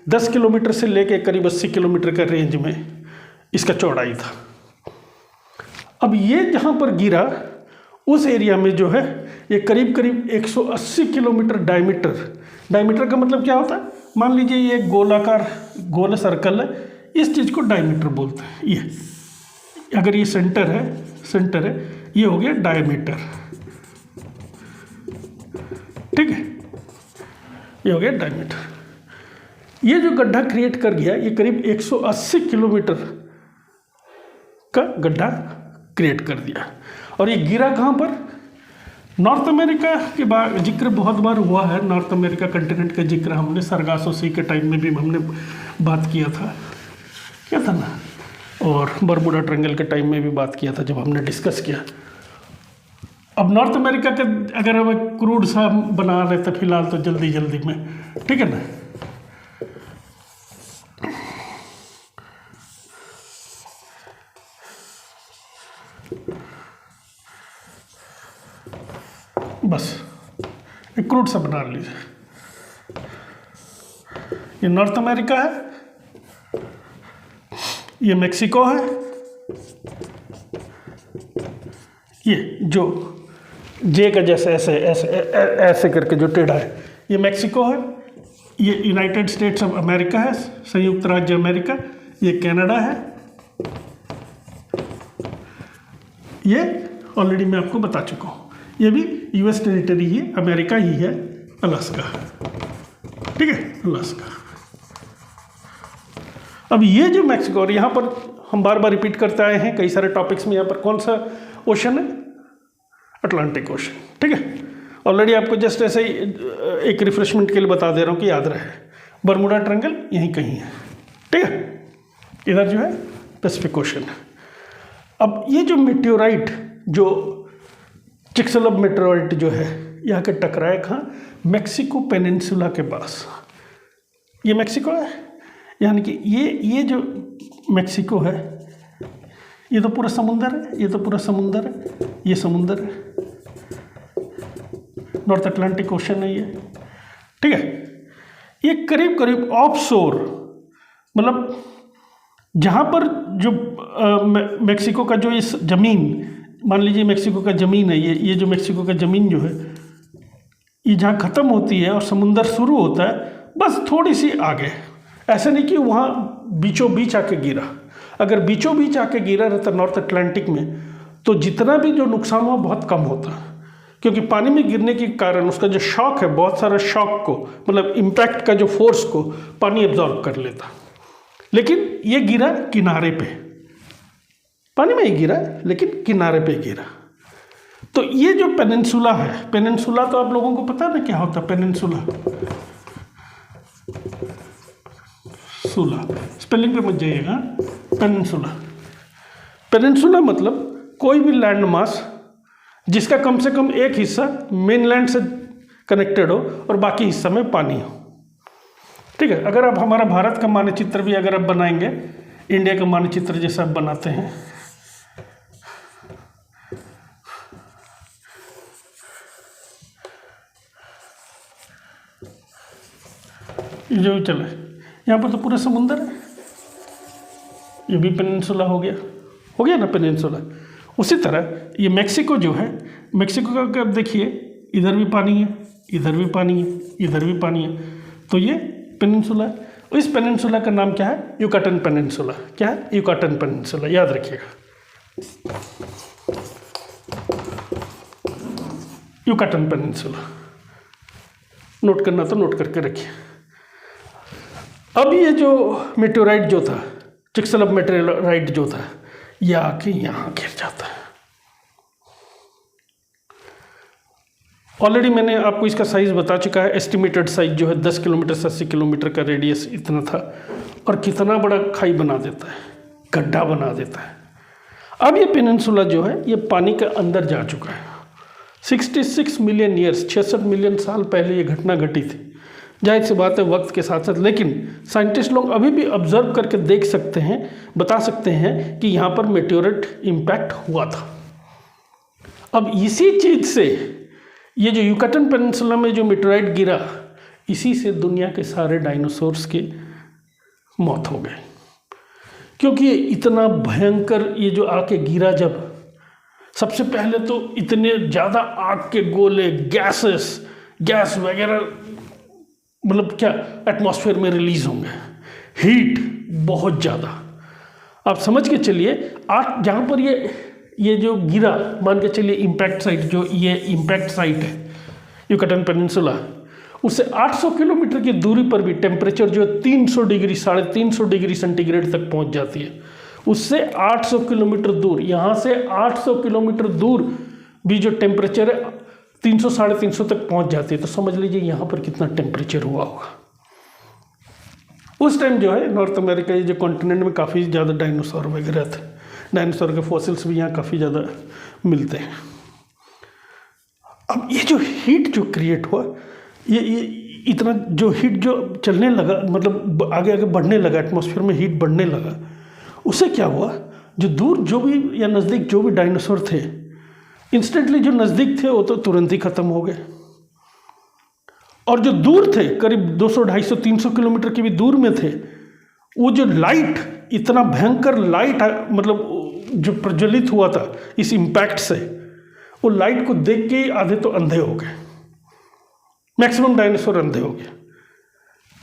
10 किलोमीटर से लेके करीब 80 किलोमीटर का रेंज में इसका चौड़ाई था। अब ये जहाँ पर गिरा उस एरिया में जो है ये करीब 180 किलोमीटर डायमीटर का मतलब क्या होता है, मान लीजिए ये गोलाकार गोल सर्कल है, इस चीज़ को डायमीटर बोलते हैं। ये अगर ये सेंटर है, ये हो गया डायमीटर, ठीक है, ये हो गया डायमीटर। ये जो गड्ढा क्रिएट कर गया, ये करीब 180 किलोमीटर का गड्ढा क्रिएट कर दिया। और ये गिरा कहाँ पर, नॉर्थ अमेरिका के जिक्र बहुत बार हुआ है। नॉर्थ अमेरिका कंटिनेंट का जिक्र हमने सरगासो सी के टाइम में भी हमने बात किया था ना, और बरमूडा ट्रायंगल के टाइम में भी बात किया था जब हमने डिस्कस किया। अब नॉर्थ अमेरिका के अगर हम क्रूड सा बना रहे थे फिलहाल तो जल्दी में, ठीक है ना। बस एक क्रूड सा बना लीजिए। ये नॉर्थ अमेरिका है, ये मेक्सिको है, ये जो जे का जैसे ऐसे करके जो टेढ़ा है, ये मेक्सिको है। ये यूनाइटेड स्टेट्स ऑफ अमेरिका है, संयुक्त राज्य अमेरिका। ये कनाडा है। ये ऑलरेडी मैं आपको बता चुका हूँ, ये भी यूएस टेरिटरी ही, अमेरिका ही है, अलास्का, ठीक है, अलास्का। अब ये जो मेक्सिको, और यहाँ पर हम बार बार रिपीट करते आए हैं कई सारे टॉपिक्स में, यहाँ पर कौन सा ओशन है, अटलांटिक ओशन, ठीक है। ऑलरेडी आपको जस्ट ऐसे ही एक रिफ्रेशमेंट के लिए बता दे रहा हूँ कि याद रहे, बरमूडा ट्रायंगल यहीं कहीं है, ठीक है। इधर जो है पैसिफिक ओशन। अब ये जो मेटेओराइट, जो चिक्सलब मेटेओराइट जो है, यहाँ के टकराए कहाँ, मेक्सिको पेनिनसुला के पास। ये मेक्सिको है, यानी कि ये जो मेक्सिको है, ये तो पूरा समुंदर है, ये तो पूरा समुंदर है, ये समुंदर है, नॉर्थ अटलांटिक ओशन है ये, ठीक है। ये करीब ऑफ शोर, मतलब जहाँ पर जो मेक्सिको का जो इस जमीन, मान लीजिए मेक्सिको का ज़मीन है, ये जो मेक्सिको का ज़मीन जो है, ये जहाँ ख़त्म होती है और समुंदर शुरू होता है, बस थोड़ी सी आगे। ऐसा नहीं कि वहाँ बीचों बीच आके गिरा। अगर बीचों बीच आके गिरा रहता नॉर्थ अटलांटिक में, तो जितना भी जो नुकसान हुआ बहुत कम होता, क्योंकि पानी में गिरने के कारण उसका जो शॉक है, बहुत सारा शॉक को, मतलब इम्पैक्ट का जो फोर्स को पानी एब्जॉर्ब कर लेता। लेकिन ये गिरा किनारे पे, पानी में ही गिरा लेकिन किनारे पे गिरा। तो ये जो पेनिनसुला है, पेनिनसुला तो आप लोगों को पता है ना क्या होता है पेनिनसुला, स्पेलिंग पे मत जाइएगा, पेनिनसुला मतलब कोई भी लैंड मास जिसका कम से कम एक हिस्सा मेनलैंड से कनेक्टेड हो और बाकी हिस्सा में पानी हो, ठीक है। अगर आप हमारा भारत का मानचित्र भी अगर आप बनाएंगे, इंडिया का मानचित्र जैसा आप बनाते हैं, जो चले, यहाँ पर तो पूरा समुंदर है, ये भी पेनिनसुला हो गया ना पेनिनसुला। उसी तरह ये मेक्सिको जो है, मेक्सिको का अगर देखिए, इधर भी पानी है, इधर भी पानी है, इधर भी पानी है, तो ये पेनिनसुला है। इस पेनिनसुला का नाम क्या है, युकाटन पेनिनसुला। क्या है, युकाटन पेनिनसुला, याद रखिएगा। युकाटन पेनिनसुला, नोट करना तो नोट करके रखिए। अब ये जो मेटेओराइट जो था, चिक्सलब मेटेओराइट जो था, ये आके यहाँ गिर जाता है। ऑलरेडी मैंने आपको इसका साइज बता चुका है। एस्टिमेटेड साइज जो है 10 किलोमीटर से 80 किलोमीटर का रेडियस इतना था, और कितना बड़ा खाई बना देता है, गड्ढा बना देता है। अब ये पेनिनसुला जो है ये पानी के अंदर जा चुका है। 66 मिलियन ईयर्स, 66 मिलियन साल पहले ये घटना घटी थी। जाहिर सी बात है वक्त के साथ साथ, लेकिन साइंटिस्ट लोग अभी भी ऑब्जर्व करके देख सकते हैं, बता सकते हैं कि यहाँ पर मेटेओराइट इम्पैक्ट हुआ था। अब इसी चीज़ से ये जो युकाटन पेनिनसुला में जो मेटेओराइट गिरा, इसी से दुनिया के सारे डायनासोर्स की मौत हो गई, क्योंकि ये इतना भयंकर ये जो आके गिरा। जब सबसे पहले तो इतने ज़्यादा आग के गोले, गैस वगैरह, मतलब क्या एटमॉस्फेयर में रिलीज होंगे, हीट बहुत ज़्यादा। आप समझ के चलिए, जहाँ पर ये जो गिरा, मान के चलिए इम्पैक्ट साइट, जो ये इम्पैक्ट साइट है युकाटन पेनिनसुला, उससे 800 किलोमीटर की दूरी पर भी टेम्परेचर जो है 300 डिग्री, 350 डिग्री सेंटीग्रेड तक पहुंच जाती है। उससे 800 किलोमीटर दूर, यहाँ से 800 किलोमीटर दूर भी जो टेम्परेचर है 300 350 तक पहुंच जाती है। तो समझ लीजिए यहाँ पर कितना टेम्परेचर हुआ होगा। उस टाइम जो है नॉर्थ अमेरिका, ये जो कॉन्टिनेंट में काफ़ी ज़्यादा डायनासोर वगैरह थे। डायनासोर के फॉसिल्स भी यहाँ काफ़ी ज़्यादा मिलते हैं। अब ये जो हीट जो क्रिएट हुआ, ये इतना जो हीट जो चलने लगा, मतलब आगे आगे बढ़ने लगा, एटमॉस्फेयर में हीट बढ़ने लगा, उससे क्या हुआ, जो दूर जो भी या नज़दीक जो भी डायनासोर थे, इंस्टेंटली जो नज़दीक थे वो तो तुरंत ही ख़त्म हो गए, और जो दूर थे करीब 200, 250, 300 किलोमीटर की भी दूर में थे, वो जो लाइट, इतना भयंकर लाइट मतलब जो प्रज्वलित हुआ था इस इम्पैक्ट से, वो लाइट को देख के ही आधे तो अंधे हो गए, मैक्सिमम डायनासोर अंधे हो गए।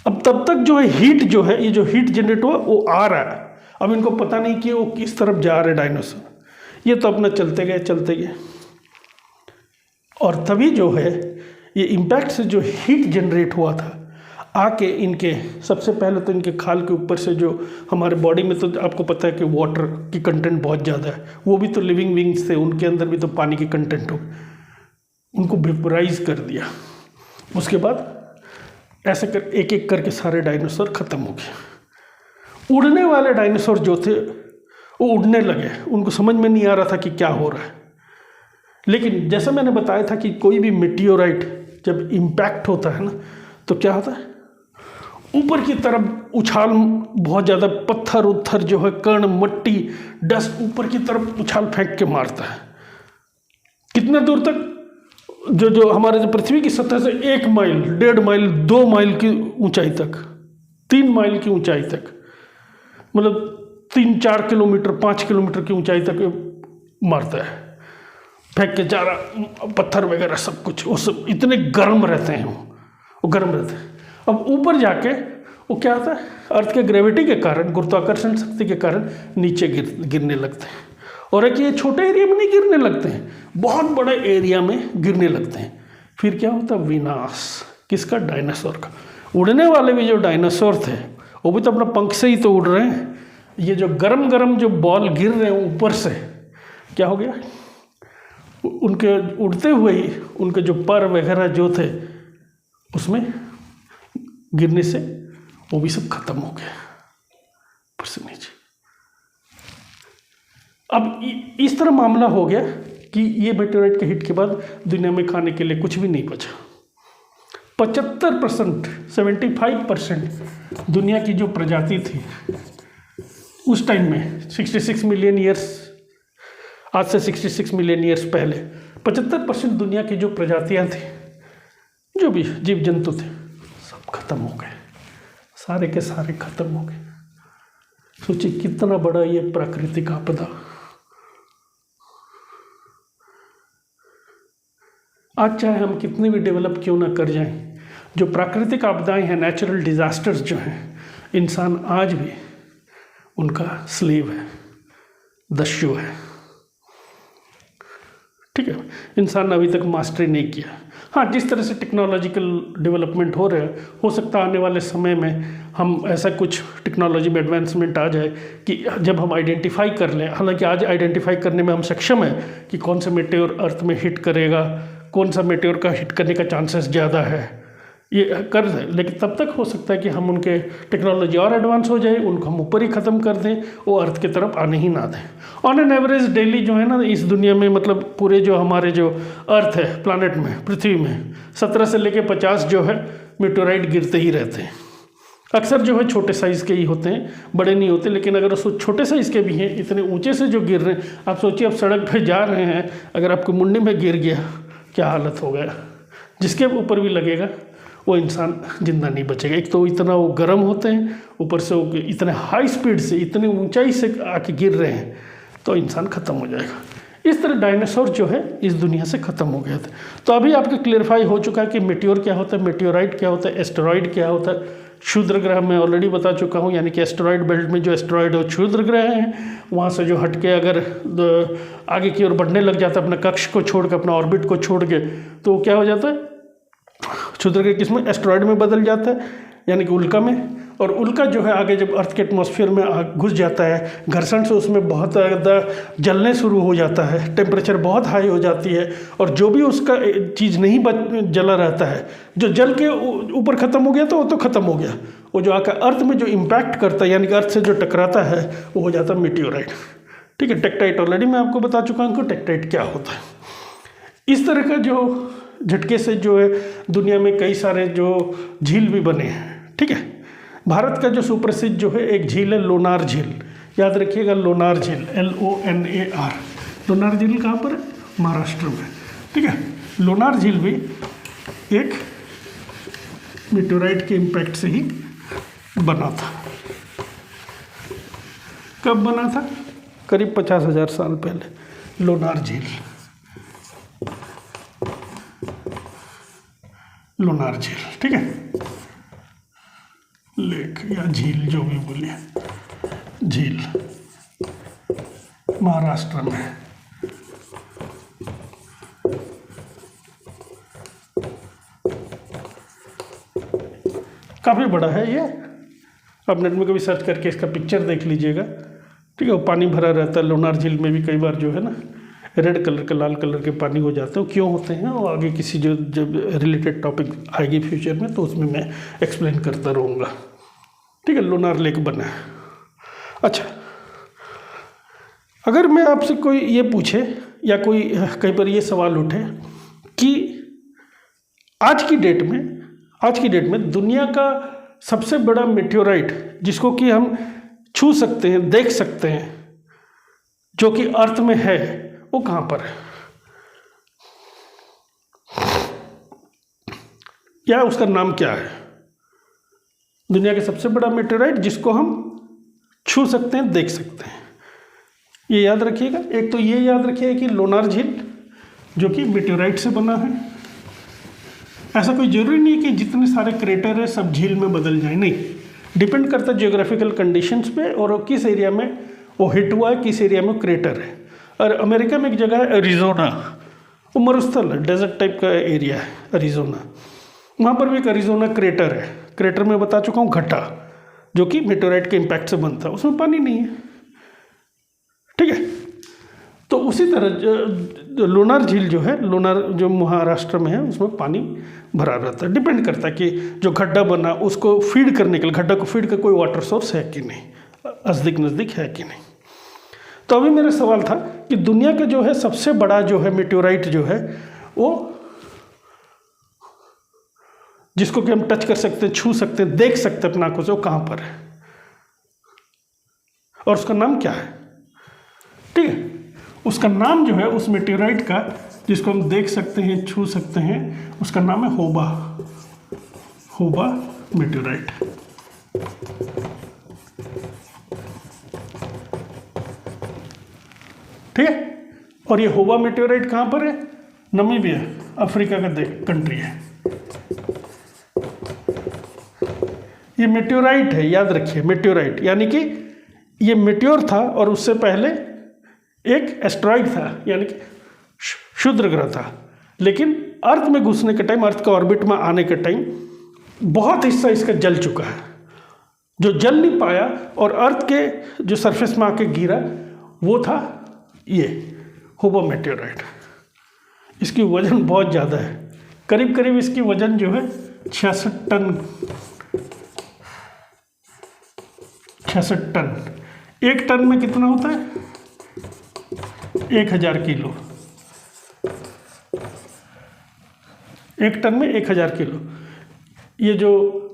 अब तब तक जो है हीट जो है, ये जो हीट जनरेट हुआ वो आ रहा है। अब इनको पता नहीं कि वो किस तरफ जा रहे डायनासोर, ये तो अपना चलते गए, और तभी जो है ये इम्पैक्ट से जो हीट जनरेट हुआ था, आके इनके, सबसे पहले तो इनके खाल के ऊपर से, जो हमारे बॉडी में तो आपको पता है कि वाटर की कंटेंट बहुत ज़्यादा है, वो भी तो लिविंग बींग्स थे, उनके अंदर भी तो पानी की कंटेंट हो, उनको वेपोराइज कर दिया। उसके बाद ऐसे कर एक एक करके सारे डायनासोर ख़त्म हो गए। उड़ने वाले डायनासोर जो थे वो उड़ने लगे, उनको समझ में नहीं आ रहा था कि क्या हो रहा है। लेकिन जैसा मैंने बताया था कि कोई भी मेटेओराइट जब इम्पैक्ट होता है ना, तो क्या होता है, ऊपर की तरफ उछाल, बहुत ज़्यादा पत्थर उत्थर जो है, कण, मट्टी, डस्ट ऊपर की तरफ उछाल फेंक के मारता है। कितने दूर तक, जो हमारे जो पृथ्वी की सतह से 1 माइल, 1.5 माइल, 2 माइल की ऊंचाई तक, 3 माइल की ऊंचाई तक, मतलब 3-4 किलोमीटर, 5 किलोमीटर की ऊंचाई तक मारता है, फेंक के चारा, पत्थर वगैरह सब कुछ, वो सब इतने गर्म रहते हैं, वो गर्म रहते हैं। अब ऊपर जाके वो क्या होता है, अर्थ के ग्रेविटी के कारण, गुरुत्वाकर्षण शक्ति के कारण नीचे गिरने लगते हैं। और एक ये छोटे एरिया में नहीं गिरने लगते हैं, बहुत बड़े एरिया में गिरने लगते हैं। फिर क्या होता है, विनाश किसका, डायनासोर का। उड़ने वाले भी जो डायनासोर थे वो भी तो अपना पंख से ही तो उड़ रहे हैं। ये जो गरम गरम जो बॉल गिर रहे हैं ऊपर से, क्या हो गया, उनके उड़ते हुए ही उनके जो पर वगैरह जो थे उसमें गिरने से वो भी सब खत्म हो गया ऊपर से नीचे। अब इस तरह मामला हो गया कि ये मेटेओराइट के हिट के बाद दुनिया में खाने के लिए कुछ भी नहीं बचा। 75%, 75% दुनिया की जो प्रजाति थी उस टाइम में, 66 मिलियन ईयर्स, आज से 66 मिलियन ईयर्स पहले 75% दुनिया की जो प्रजातियां थी, जो भी जीव जंतु थे, सब खत्म हो गए, सारे के सारे खत्म हो गए। सोचिए कितना बड़ा ये प्राकृतिक आपदा। आज चाहे हम कितने भी डेवलप क्यों ना कर जाएं, जो प्राकृतिक आपदाएं हैं, नेचुरल डिजास्टर्स जो हैं, इंसान आज भी उनका स्लेव है, दस्यु है। इंसान ने अभी तक मास्टरी नहीं किया। हाँ, जिस तरह से टेक्नोलॉजिकल डेवलपमेंट हो रहा है, हो सकता है आने वाले समय में हम ऐसा कुछ टेक्नोलॉजी में एडवांसमेंट आ जाए कि जब हम आइडेंटिफाई कर लें, हालांकि आज आइडेंटिफाई करने में हम सक्षम हैं कि कौन सा मेटेओर अर्थ में हिट करेगा, कौन सा मेटेओर का हिट करने का चांसेस ज़्यादा है, ये कर दें। लेकिन तब तक हो सकता है कि हम उनके टेक्नोलॉजी और एडवांस हो जाए, उनको हम ऊपर ही ख़त्म कर दें, वो अर्थ की तरफ आने ही ना दें। ऑन एन एवरेज डेली जो है ना इस दुनिया में, मतलब पूरे जो हमारे जो अर्थ है प्लानट में, पृथ्वी में 17 से लेकर 50 जो है मेटेओराइट गिरते ही रहते हैं। अक्सर जो है छोटे साइज़ के ही होते हैं, बड़े नहीं होते। लेकिन अगर उस छोटे साइज़ के भी हैं, इतने ऊंचे से जो गिर रहे हैं, आप सोचिए आप सड़क पे जा रहे हैं, अगर आपको मुंडे में गिर गया क्या हालत हो गया। जिसके ऊपर भी लगेगा वो इंसान जिंदा नहीं बचेगा। एक तो इतना वो गर्म होते हैं, ऊपर से वो इतने हाई स्पीड से, इतनी ऊंचाई से आके गिर रहे हैं, तो इंसान ख़त्म हो जाएगा। इस तरह डायनासोर जो है इस दुनिया से ख़त्म हो गया था। तो अभी आपको क्लियरफाई हो चुका है कि मेटेओर क्या होता है, मेटेओराइट क्या होता है, एस्टेरॉइड क्या होता है। क्षुद्र ग्रह मैं ऑलरेडी बता चुका हूँ, यानी कि एस्टेरॉइड बेल्ट में जो एस्टेरॉइड है वो क्षुद्र ग्रह हैं। वहाँ से जो हटके अगर आगे की ओर बढ़ने लग जाता है, अपना कक्ष को छोड़ के, अपना ऑर्बिट को छोड़ के, तो क्या हो जाता है, क्षुद्र ग्रह किसमें, एस्टेरॉइड में बदल जाता है, यानी कि उल्का में। और उल्का जो है आगे जब अर्थ के एटमॉस्फेयर में घुस जाता है, घर्षण से उसमें बहुत ज़्यादा जलने शुरू हो जाता है, टेम्परेचर बहुत हाई हो जाती है, और जो भी उसका चीज़ नहीं जला रहता है, जो जल के ऊपर ख़त्म हो गया तो वो तो ख़त्म हो गया। वो जो आकर अर्थ में जो इम्पैक्ट करता है, यानी कि अर्थ से जो टकराता है, वो हो जाता है मेटेओराइट। ठीक है, टेक्टाइट ऑलरेडी मैं आपको बता चुका हूँ कि टेक्टाइट क्या होता है। इस तरह का जो झटके से जो है दुनिया में कई सारे जो झील भी बने हैं। ठीक है, भारत का जो सुप्रसिद्ध जो है एक झील है लोनार झील, याद रखिएगा लोनार झील, LONAR। लोनार झील कहाँ पर है, महाराष्ट्र में। ठीक है, लोनार झील भी एक मेटेओराइट के इम्पैक्ट से ही बना था। कब बना था, करीब 50,000 साल पहले। लोनार झील, लोनार झील, ठीक है, लेक या झील जो भी बोलिए, झील महाराष्ट्र में है। काफ़ी बड़ा है ये, आप नेट में कभी सर्च करके इसका पिक्चर देख लीजिएगा। ठीक है, वो पानी भरा रहता है। लोनार झील में भी कई बार जो है ना रेड कलर के, लाल कलर के पानी हो जाते हैं। क्यों होते हैं वो आगे किसी जो जब रिलेटेड टॉपिक आएगी फ्यूचर में तो उसमें मैं एक्सप्लेन करता रहूँगा। ठीक है, लोनार लेक बना है। अच्छा, अगर मैं आपसे कोई ये पूछे या कोई कहीं पर ये सवाल उठे कि आज की डेट में दुनिया का सबसे बड़ा मेटेओराइट जिसको कि हम छू सकते हैं, देख सकते हैं, जो कि अर्थ में है, वो कहाँ पर है, क्या उसका नाम क्या है? दुनिया के सबसे बड़ा मेटेओराइट जिसको हम छू सकते हैं, देख सकते हैं, ये याद रखिएगा। एक तो ये याद रखिएगा कि लोनार झील जो कि मेटेओराइट से बना है। ऐसा कोई जरूरी नहीं है कि जितने सारे क्रेटर है सब झील में बदल जाए, नहीं, डिपेंड करता है जियोग्राफिकल कंडीशंस पे और किस एरिया में वो हिट हुआ है, किस एरिया में क्रेटर है। और अमेरिका में एक जगह है एरिजोना, वो मरुस्थल है, डेजर्ट टाइप का एरिया है एरिजोना, वहाँ पर भी एक एरिजोना क्रेटर है। क्रेटर में बता चुका हूँ, घटा, जो कि मेटेओराइट के इम्पैक्ट से बनता है, उसमें पानी नहीं है। ठीक है, तो उसी तरह लोनार झील जो है, लोनार जो महाराष्ट्र में है, उसमें पानी भरा रहता है। डिपेंड करता है कि जो गड्ढा बना उसको फीड करने के लिए, गड्ढा को फीड कर कोई वाटर सोर्स है कि नहीं, नज़दीक है कि नहीं। तो अभी मेरा सवाल था कि दुनिया का जो है सबसे बड़ा जो है मेटेओराइट जो है वो जिसको कि हम टच कर सकते हैं, छू सकते हैं, देख सकते हैं अपनी आंखों से, वो कहाँ पर है और उसका नाम क्या है? ठीक है, उसका नाम जो है उस मेटेओराइट का जिसको हम देख सकते हैं, छू सकते हैं, उसका नाम है होबा मेटेओराइट। ठीक है, और ये होबा मेटेओराइट कहाँ पर है? नामीबिया, अफ्रीका का कंट्री है। ये मेटेओराइट है, याद रखिए, मेटेओराइट यानी कि ये मेटेओर था और उससे पहले एक एस्टेरॉइड था, यानी कि क्षुद्र ग्रह था, लेकिन अर्थ में घुसने के टाइम, अर्थ के ऑर्बिट में आने के टाइम बहुत हिस्सा इसका जल चुका है। जो जल नहीं पाया और अर्थ के जो सरफेस में आके गिरा वो था ये होबो मेटेओराइट। इसकी वजन बहुत ज़्यादा है, करीब करीब इसकी वजन जो है 66 टन। 66 टन। 1 टन में कितना होता है? 1000 किलो। 1 टन में 1000 किलो। ये जो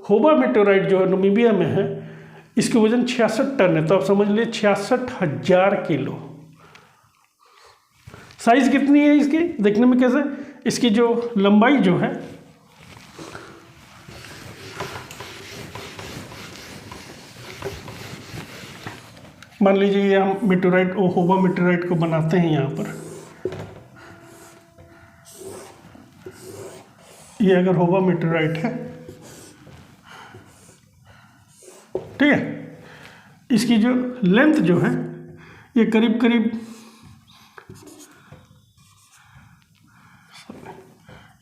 होबो मेटेओराइट जो नामीबिया में है, इसकी वजन 66 टन है, तो आप समझ लीजिए 66,000 किलो। साइज कितनी है इसकी देखने में कैसे? इसकी जो लंबाई जो है मान लीजिए ये हम मेटेओराइट होबो मेटेओराइट को बनाते हैं यहाँ पर, ये अगर होबो मेटेओराइट है, ठीक है, इसकी जो लेंथ जो है ये करीब करीब,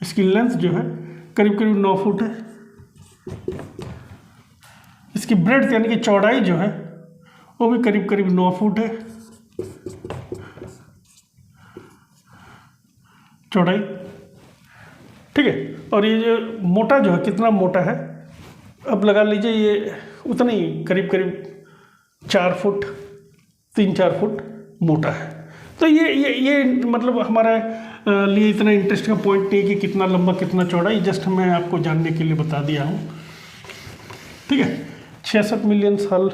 इसकी लेंथ जो है करीब करीब 9 फुट है। इसकी ब्रेड्थ यानी कि चौड़ाई जो है वो भी करीब करीब 9 फुट है चौड़ाई, ठीक है। और ये जो मोटा जो है कितना मोटा है, अब लगा लीजिए ये उतना ही करीब करीब 4 फुट 3-4 फुट मोटा है। तो ये मतलब हमारे लिए इतना इंटरेस्ट का पॉइंट नहीं है कि कितना लंबा कितना चौड़ा, ये जस्ट मैं आपको जानने के लिए बता दिया हूँ, ठीक है। 66 मिलियन साल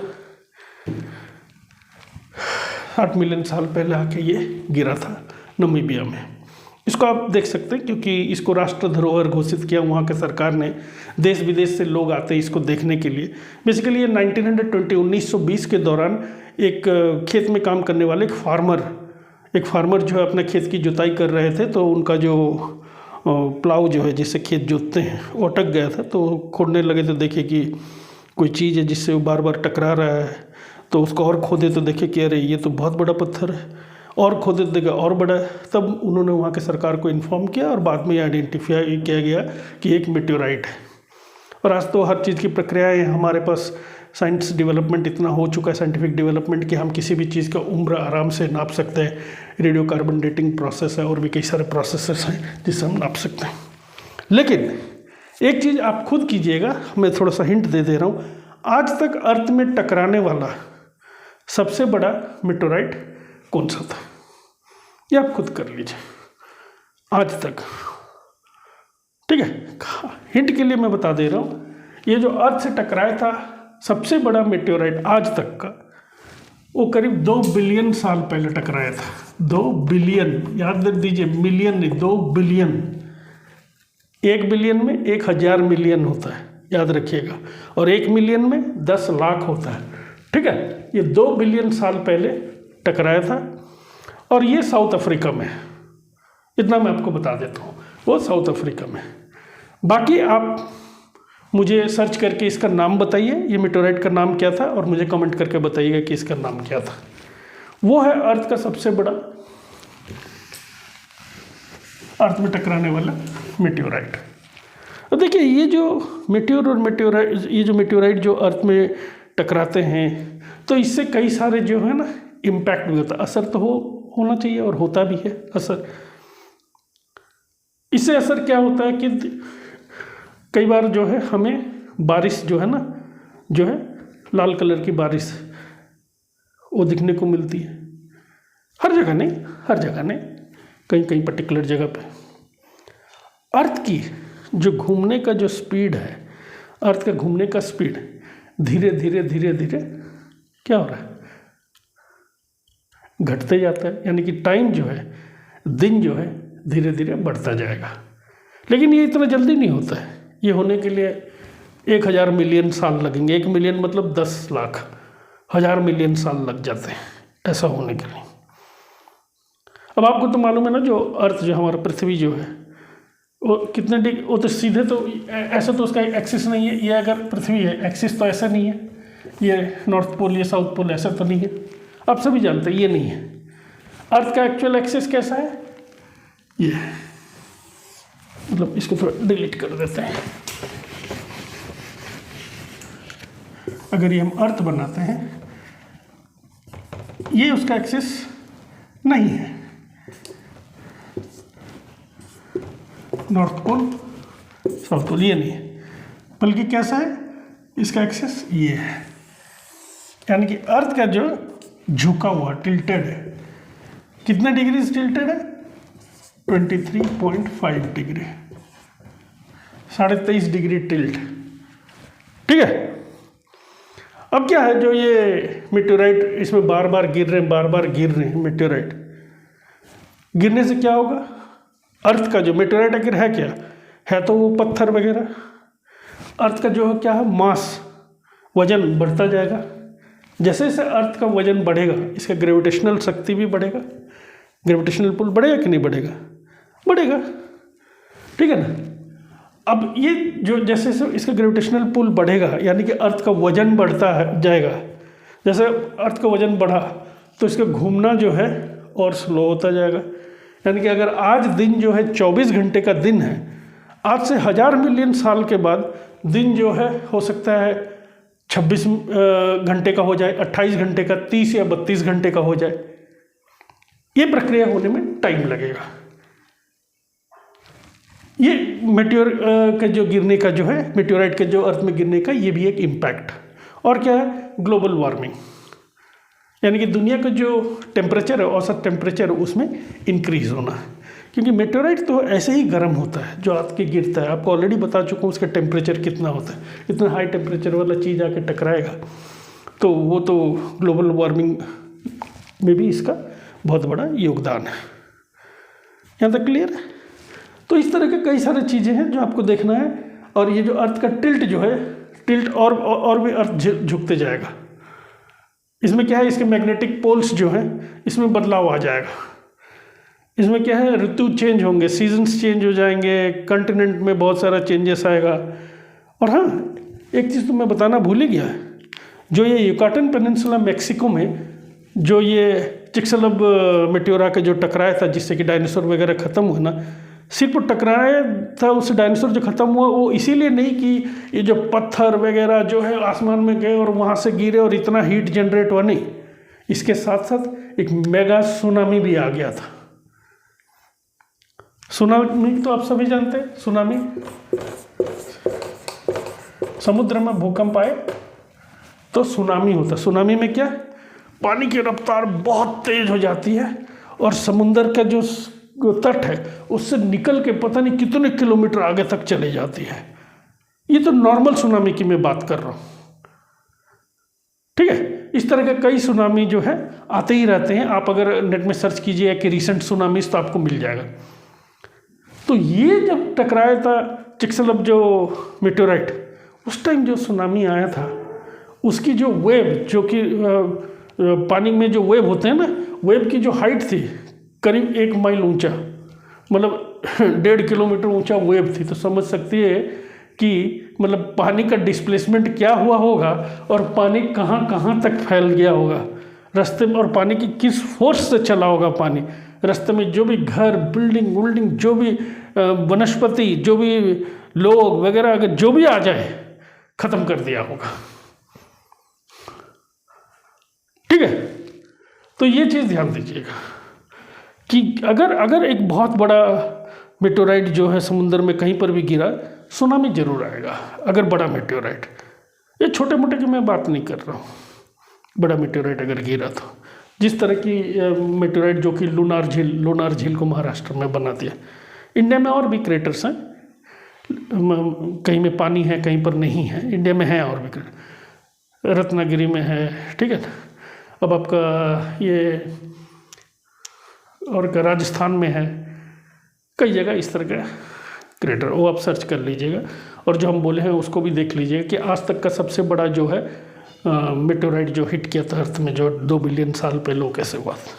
8 मिलियन साल पहले आके ये गिरा था नामीबिया में। इसको आप देख सकते हैं क्योंकि इसको राष्ट्र धरोहर घोषित किया, वहाँ के सरकार ने, देश विदेश से लोग आते हैं इसको देखने के लिए। बेसिकली ये 1920 के दौरान एक खेत में काम करने वाले एक फार्मर जो है अपने खेत की जुताई कर रहे थे, तो उनका जो प्लाव जो है जिससे खेत जोतते हैं वो अटक गया था, तो खोदने लगे तो देखे कि कोई चीज़ है जिससे वो बार बार टकरा रहा है, तो उसको और खोदे तो देखे कि अरे ये तो बहुत बड़ा पत्थर है, और खोदे तो देखा और बड़ा है। तब उन्होंने वहाँ के सरकार को इन्फॉर्म किया और बाद में आइडेंटिफाई किया गया कि एक मेटेओराइट है। और आज तो हर चीज़ की प्रक्रियाएँ हमारे पास, साइंस डेवलपमेंट इतना हो चुका है, साइंटिफिक डेवलपमेंट, कि हम किसी भी चीज़ का उम्र आराम से नाप सकते हैं। रेडियो कार्बन डेटिंग प्रोसेस है और भी कई सारे प्रोसेसेस हैं जिससे हम नाप सकते हैं। लेकिन एक चीज़ आप खुद कीजिएगा, मैं थोड़ा सा हिंट दे रहा हूँ, आज तक अर्थ में टकराने वाला सबसे बड़ा मेटेओराइट कौन सा था, ये आप खुद कर लीजिए आज तक, ठीक है। हिंट के लिए मैं बता दे रहा हूँ, ये जो अर्थ से टकराया था सबसे बड़ा मेटेओराइट आज तक का, वो करीब 2 बिलियन साल पहले टकराया था। 2 बिलियन, याद रख दीजिए, मिलियन नहीं, 2 बिलियन। 1 बिलियन में 1000 मिलियन होता है, याद रखिएगा, और 1 मिलियन में 10 लाख होता है, ठीक है। ये 2 बिलियन साल पहले टकराया था और ये साउथ अफ्रीका में है, इतना मैं आपको बता देता हूँ, वो साउथ अफ्रीका में। बाकी आप मुझे सर्च करके इसका नाम बताइए, ये मेटेओराइट का नाम क्या था, और मुझे कमेंट करके बताइएगा कि इसका नाम क्या था। वो है अर्थ का सबसे बड़ा, अर्थ में टकराने वाला मेटेओराइट। तो देखिए ये जो मेटेओराइट जो अर्थ में टकराते हैं, तो इससे कई सारे जो है ना इम्पैक्ट भी होता है। असर तो होना चाहिए और होता भी है असर। इससे असर क्या होता है कि कई बार जो है हमें बारिश जो है ना, जो है लाल कलर की बारिश वो दिखने को मिलती है। हर जगह नहीं, कहीं कहीं पर्टिकुलर जगह पे। अर्थ की जो घूमने का जो स्पीड है, अर्थ का घूमने का स्पीड धीरे धीरे क्या हो रहा है, घटते जाता है। यानी कि टाइम जो है, दिन जो है धीरे धीरे बढ़ता जाएगा। लेकिन ये इतना जल्दी नहीं होता है, ये होने के लिए 1000 मिलियन साल लगेंगे। 1 मिलियन मतलब 10 लाख, 1000 मिलियन साल लग जाते हैं ऐसा होने के लिए। अब आपको तो मालूम है ना, जो अर्थ जो हमारा पृथ्वी जो है वो कितने वो तो सीधे तो ऐसा तो उसका एक्सिस नहीं है। ये अगर पृथ्वी है, एक्सिस तो ऐसा नहीं है, ये नॉर्थ पोल ये साउथ पोल ऐसा तो नहीं है, आप सभी जानते हैं ये नहीं है। अर्थ का एक्चुअल एक्सिस कैसा है, ये मतलब इसको थोड़ा डिलीट कर देते हैं। अगर ये हम अर्थ बनाते हैं, ये उसका एक्सिस नहीं है, नॉर्थ पोल साउथ पोल ये नहीं है, बल्कि कैसा है इसका एक्सिस ये है, यानी कि अर्थ का जो झुका हुआ टिल्टेड है, कितने डिग्री टिल्टेड है 23.5 डिग्री, 23.5 डिग्री टिल्ट। ठीक है। अब क्या है, जो ये मेटेओराइट इसमें बार बार गिर रहे हैं मेटेओराइट, गिरने से क्या होगा, अर्थ का जो मेटेओराइट आखिर है क्या है, तो वो पत्थर वगैरह, अर्थ का जो क्या है मास, वजन बढ़ता जाएगा। जैसे जैसे अर्थ का वजन बढ़ेगा, इसका ग्रेविटेशनल शक्ति भी बढ़ेगा, ग्रेविटेशनल पुल बढ़ेगा कि नहीं बढ़ेगा, बढ़ेगा। ठीक है ना। अब ये जो जैसे जैसे इसका ग्रेविटेशनल पुल बढ़ेगा, यानी कि अर्थ का वजन बढ़ता है जाएगा, जैसे अर्थ का वजन बढ़ा तो इसका घूमना जो है और स्लो होता जाएगा। यानी कि अगर आज दिन जो है 24 घंटे का दिन है, आज से 1000 मिलियन साल के बाद दिन जो है हो सकता है 26 घंटे का हो जाए, 28 घंटे का, 30 या 32 घंटे का हो जाए। ये प्रक्रिया होने में टाइम लगेगा। ये मेटेओर का जो गिरने का जो है, मेटेओराइट के जो अर्थ में गिरने का, ये भी एक इम्पैक्ट। और क्या है, ग्लोबल वार्मिंग, यानी कि दुनिया का जो टेम्परेचर है, औसत टेम्परेचर उसमें इंक्रीज होना है। क्योंकि मेटेओराइट तो ऐसे ही गर्म होता है जो आके गिरता है, आपको ऑलरेडी बता चुका हूँ उसका टेम्परेचर कितना होता है। इतना हाई टेम्परेचर वाला चीज़ आके टकराएगा तो वो तो ग्लोबल वार्मिंग में भी इसका बहुत बड़ा योगदान है। यहाँ तक क्लियर है। तो इस तरह के कई सारे चीज़ें हैं जो आपको देखना है। और ये जो अर्थ का टिल्ट जो है, टिल्ट और भी अर्थ झुकते जाएगा। इसमें क्या है, इसके मैग्नेटिक पोल्स जो हैं इसमें बदलाव आ जाएगा। इसमें क्या है, ऋतु चेंज होंगे, सीजन्स चेंज हो जाएंगे, कंटिनेंट में बहुत सारा चेंजेस आएगा। और हाँ, एक चीज़ तो मैं बताना भूल ही गया, जो ये युकाटन पेनिनसुला मैक्सिको में जो ये चिक्सलब मेटेओरा का जो टकराया था, जिससे कि डायनासोर वगैरह ख़त्म हुआ ना, सिर्फ टकराया था उस डायनासोर जो ख़त्म हुआ वो इसीलिए नहीं कि ये जो पत्थर वगैरह जो है आसमान में गए और वहाँ से गिरे और इतना हीट जनरेट हुआ, नहीं। इसके साथ साथ एक मेगा सुनामी भी आ गया था। सुनामी तो आप सभी जानते हैं, सुनामी समुद्र में भूकंप आए तो सुनामी होता है। सुनामी में क्या, पानी की रफ्तार बहुत तेज हो जाती है और समुद्र का जो तट है उससे निकल के पता नहीं कितने किलोमीटर आगे तक चले जाती है। ये तो नॉर्मल सुनामी की मैं बात कर रहा हूँ। ठीक है। इस तरह के कई सुनामी जो है आते ही रहते हैं। आप अगर नेट में सर्च कीजिए कि रिसेंट सुनामीज तो आपको मिल जाएगा। तो ये जब टकराया था चिक्सलब जो मेटेओराइट, उस टाइम जो सुनामी आया था उसकी जो वेव, जो कि पानी में जो वेव होते हैं ना, वेव की जो हाइट थी करीब 1 माइल ऊंचा, मतलब 1.5 किलोमीटर ऊंचा वेव थी। तो समझ सकती है कि मतलब पानी का डिस्प्लेसमेंट क्या हुआ होगा और पानी कहाँ कहाँ तक फैल गया होगा रास्ते में, और पानी की किस फोर्स से चला होगा पानी। रास्ते में जो भी घर, बिल्डिंग, जो भी वनस्पति, जो भी लोग वगैरह, अगर जो भी आ जाए ख़त्म कर दिया होगा। ठीक है। तो ये चीज़ ध्यान दीजिएगा कि अगर एक बहुत बड़ा मेटेओराइट जो है समुद्र में कहीं पर भी गिरा, सुनामी जरूर आएगा। अगर बड़ा मेटेओराइट, ये छोटे मोटे की मैं बात नहीं कर रहा हूँ, बड़ा मेटेओराइट अगर गिरा तो, जिस तरह की मेटेओराइट जो कि लूनार झील को महाराष्ट्र में बना दिया। इंडिया में और भी क्रेटर्स हैं, कहीं में पानी है कहीं पर नहीं है, इंडिया में है और भी क्रेटर, रत्नागिरी में है। ठीक है ना। अब आपका ये और राजस्थान में है, कई जगह इस तरह का क्रेटर, वो आप सर्च कर लीजिएगा। और जो हम बोले हैं उसको भी देख लीजिएगा कि आज तक का सबसे बड़ा जो है मेटेओराइट जो हिट किया था अर्थ में, जो 2 बिलियन साल पहले कैसे हुआ था,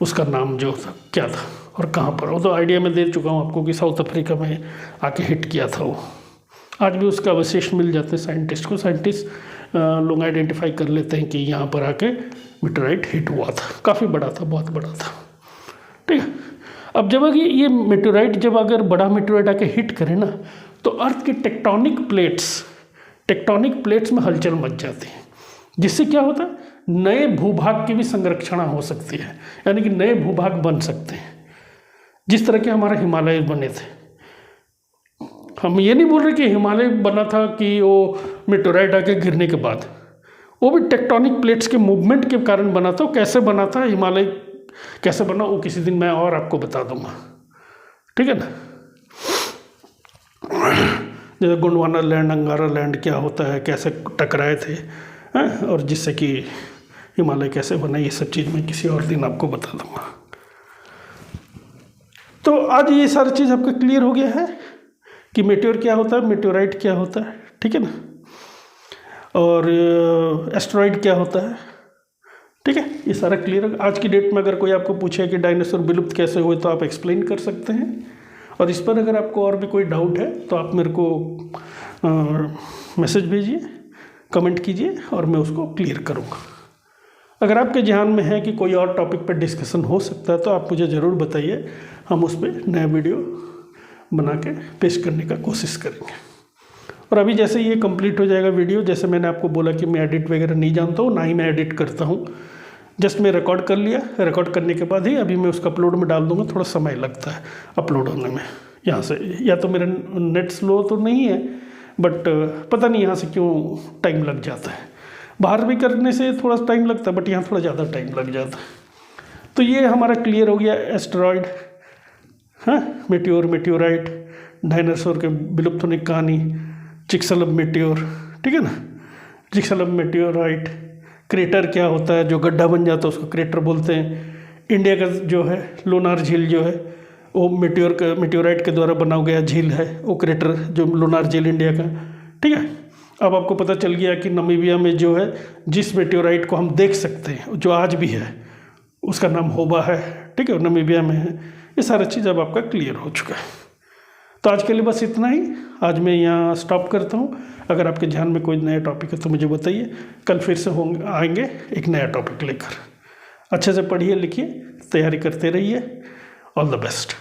उसका नाम जो था क्या था और कहाँ पर। वो तो आइडिया मैं दे चुका हूँ आपको कि साउथ अफ्रीका में आके हिट किया था वो। आज भी उसका अवशेष मिल जाते हैं साइंटिस्ट को, साइंटिस्ट लोग आइडेंटिफाई कर लेते हैं कि यहाँ पर आके मेटेओराइट हिट हुआ था, काफ़ी बड़ा था, बहुत बड़ा था। ठीक है। अब जब अगर ये मेटेओराइट जब अगर बड़ा मेटेओराइट आके हिट करे ना, तो अर्थ की टेक्टोनिक प्लेट्स में हलचल मच जाती है, जिससे क्या होता है, नए भूभाग की भी संरचना हो सकती है, यानी कि नए भूभाग बन सकते हैं, जिस तरह के हमारे हिमालय बने थे। हम ये नहीं बोल रहे कि हिमालय बना था कि वो मेटेओराइट आके गिरने के बाद, वो भी टेक्टोनिक प्लेट्स के मूवमेंट के कारण बना था। कैसे बना था, हिमालय कैसे बना, वो किसी दिन मैं और आपको बता दूंगा, ठीक है ना। जैसे गोंडवाना लैंड, अंगारा लैंड क्या होता है, कैसे टकराए थे, और जिससे कि हिमालय कैसे बना, ये सब चीज़ मैं किसी और दिन आपको बता दूंगा। तो आज ये सारी चीज़ आपका क्लियर हो गया है कि मेटेओर क्या होता है, मेटेओराइट क्या होता है, ठीक है ना, और एस्टेरॉइड क्या होता है, ठीक है। ये सारा क्लियर है। आज की डेट में अगर कोई आपको पूछे कि डायनासोर विलुप्त कैसे हुए, तो आप एक्सप्लेन कर सकते हैं। और इस पर अगर आपको और भी कोई डाउट है तो आप मेरे को मैसेज भेजिए, कमेंट कीजिए, और मैं उसको क्लियर करूँगा। अगर आपके ध्यान में है कि कोई और टॉपिक पर डिस्कशन हो सकता है तो आप मुझे ज़रूर बताइए, हम उस पर नया वीडियो बना के पेश करने का कोशिश करेंगे। और अभी जैसे ये कंप्लीट हो जाएगा वीडियो, जैसे मैंने आपको बोला कि मैं एडिट वगैरह नहीं जानता हूँ, ना ही मैं एडिट करता हूँ, जस्ट मैं रिकॉर्ड कर लिया, रिकॉर्ड करने के बाद ही अभी मैं उसका अपलोड में डाल दूँगा। थोड़ा समय लगता है अपलोड होने में यहाँ से, या तो मेरा नेट स्लो तो नहीं है, बट पता नहीं यहाँ से क्यों टाइम लग जाता है। बाहर भी करने से थोड़ा टाइम लगता है, बट यहाँ थोड़ा ज़्यादा टाइम लग जाता है। तो ये हमारा क्लियर हो गया, एस्टेरॉइड, हाँ, मेटेओर, मेटेओराइट, डायनासोर के विलुप्त होने की कहानी, चिक्सलम मेटेओर, ठीक है ना, चिक्सलम मेटेओराइट, क्रेटर क्या होता है, जो गड्ढा बन जाता है उसको क्रेटर बोलते हैं। इंडिया का जो है लोनार झील जो है, वो मेटेओराइट के द्वारा बना गया झील है, वो क्रेटर जो लोनार झील इंडिया का, ठीक है। अब आपको पता चल गया कि नामीबिया में जो है, जिस मेटेओराइट को हम देख सकते हैं, जो आज भी है, उसका नाम होबा है, ठीक है, नामीबिया में है। ये सारा चीज़ अब आपका क्लियर हो चुका है। तो आज के लिए बस इतना ही, आज मैं यहाँ स्टॉप करता हूँ। अगर आपके ध्यान में कोई नया टॉपिक है तो मुझे बताइए, कल फिर से आएंगे एक नया टॉपिक लेकर। अच्छे से पढ़िए, लिखिए, तैयारी करते रहिए। All the best.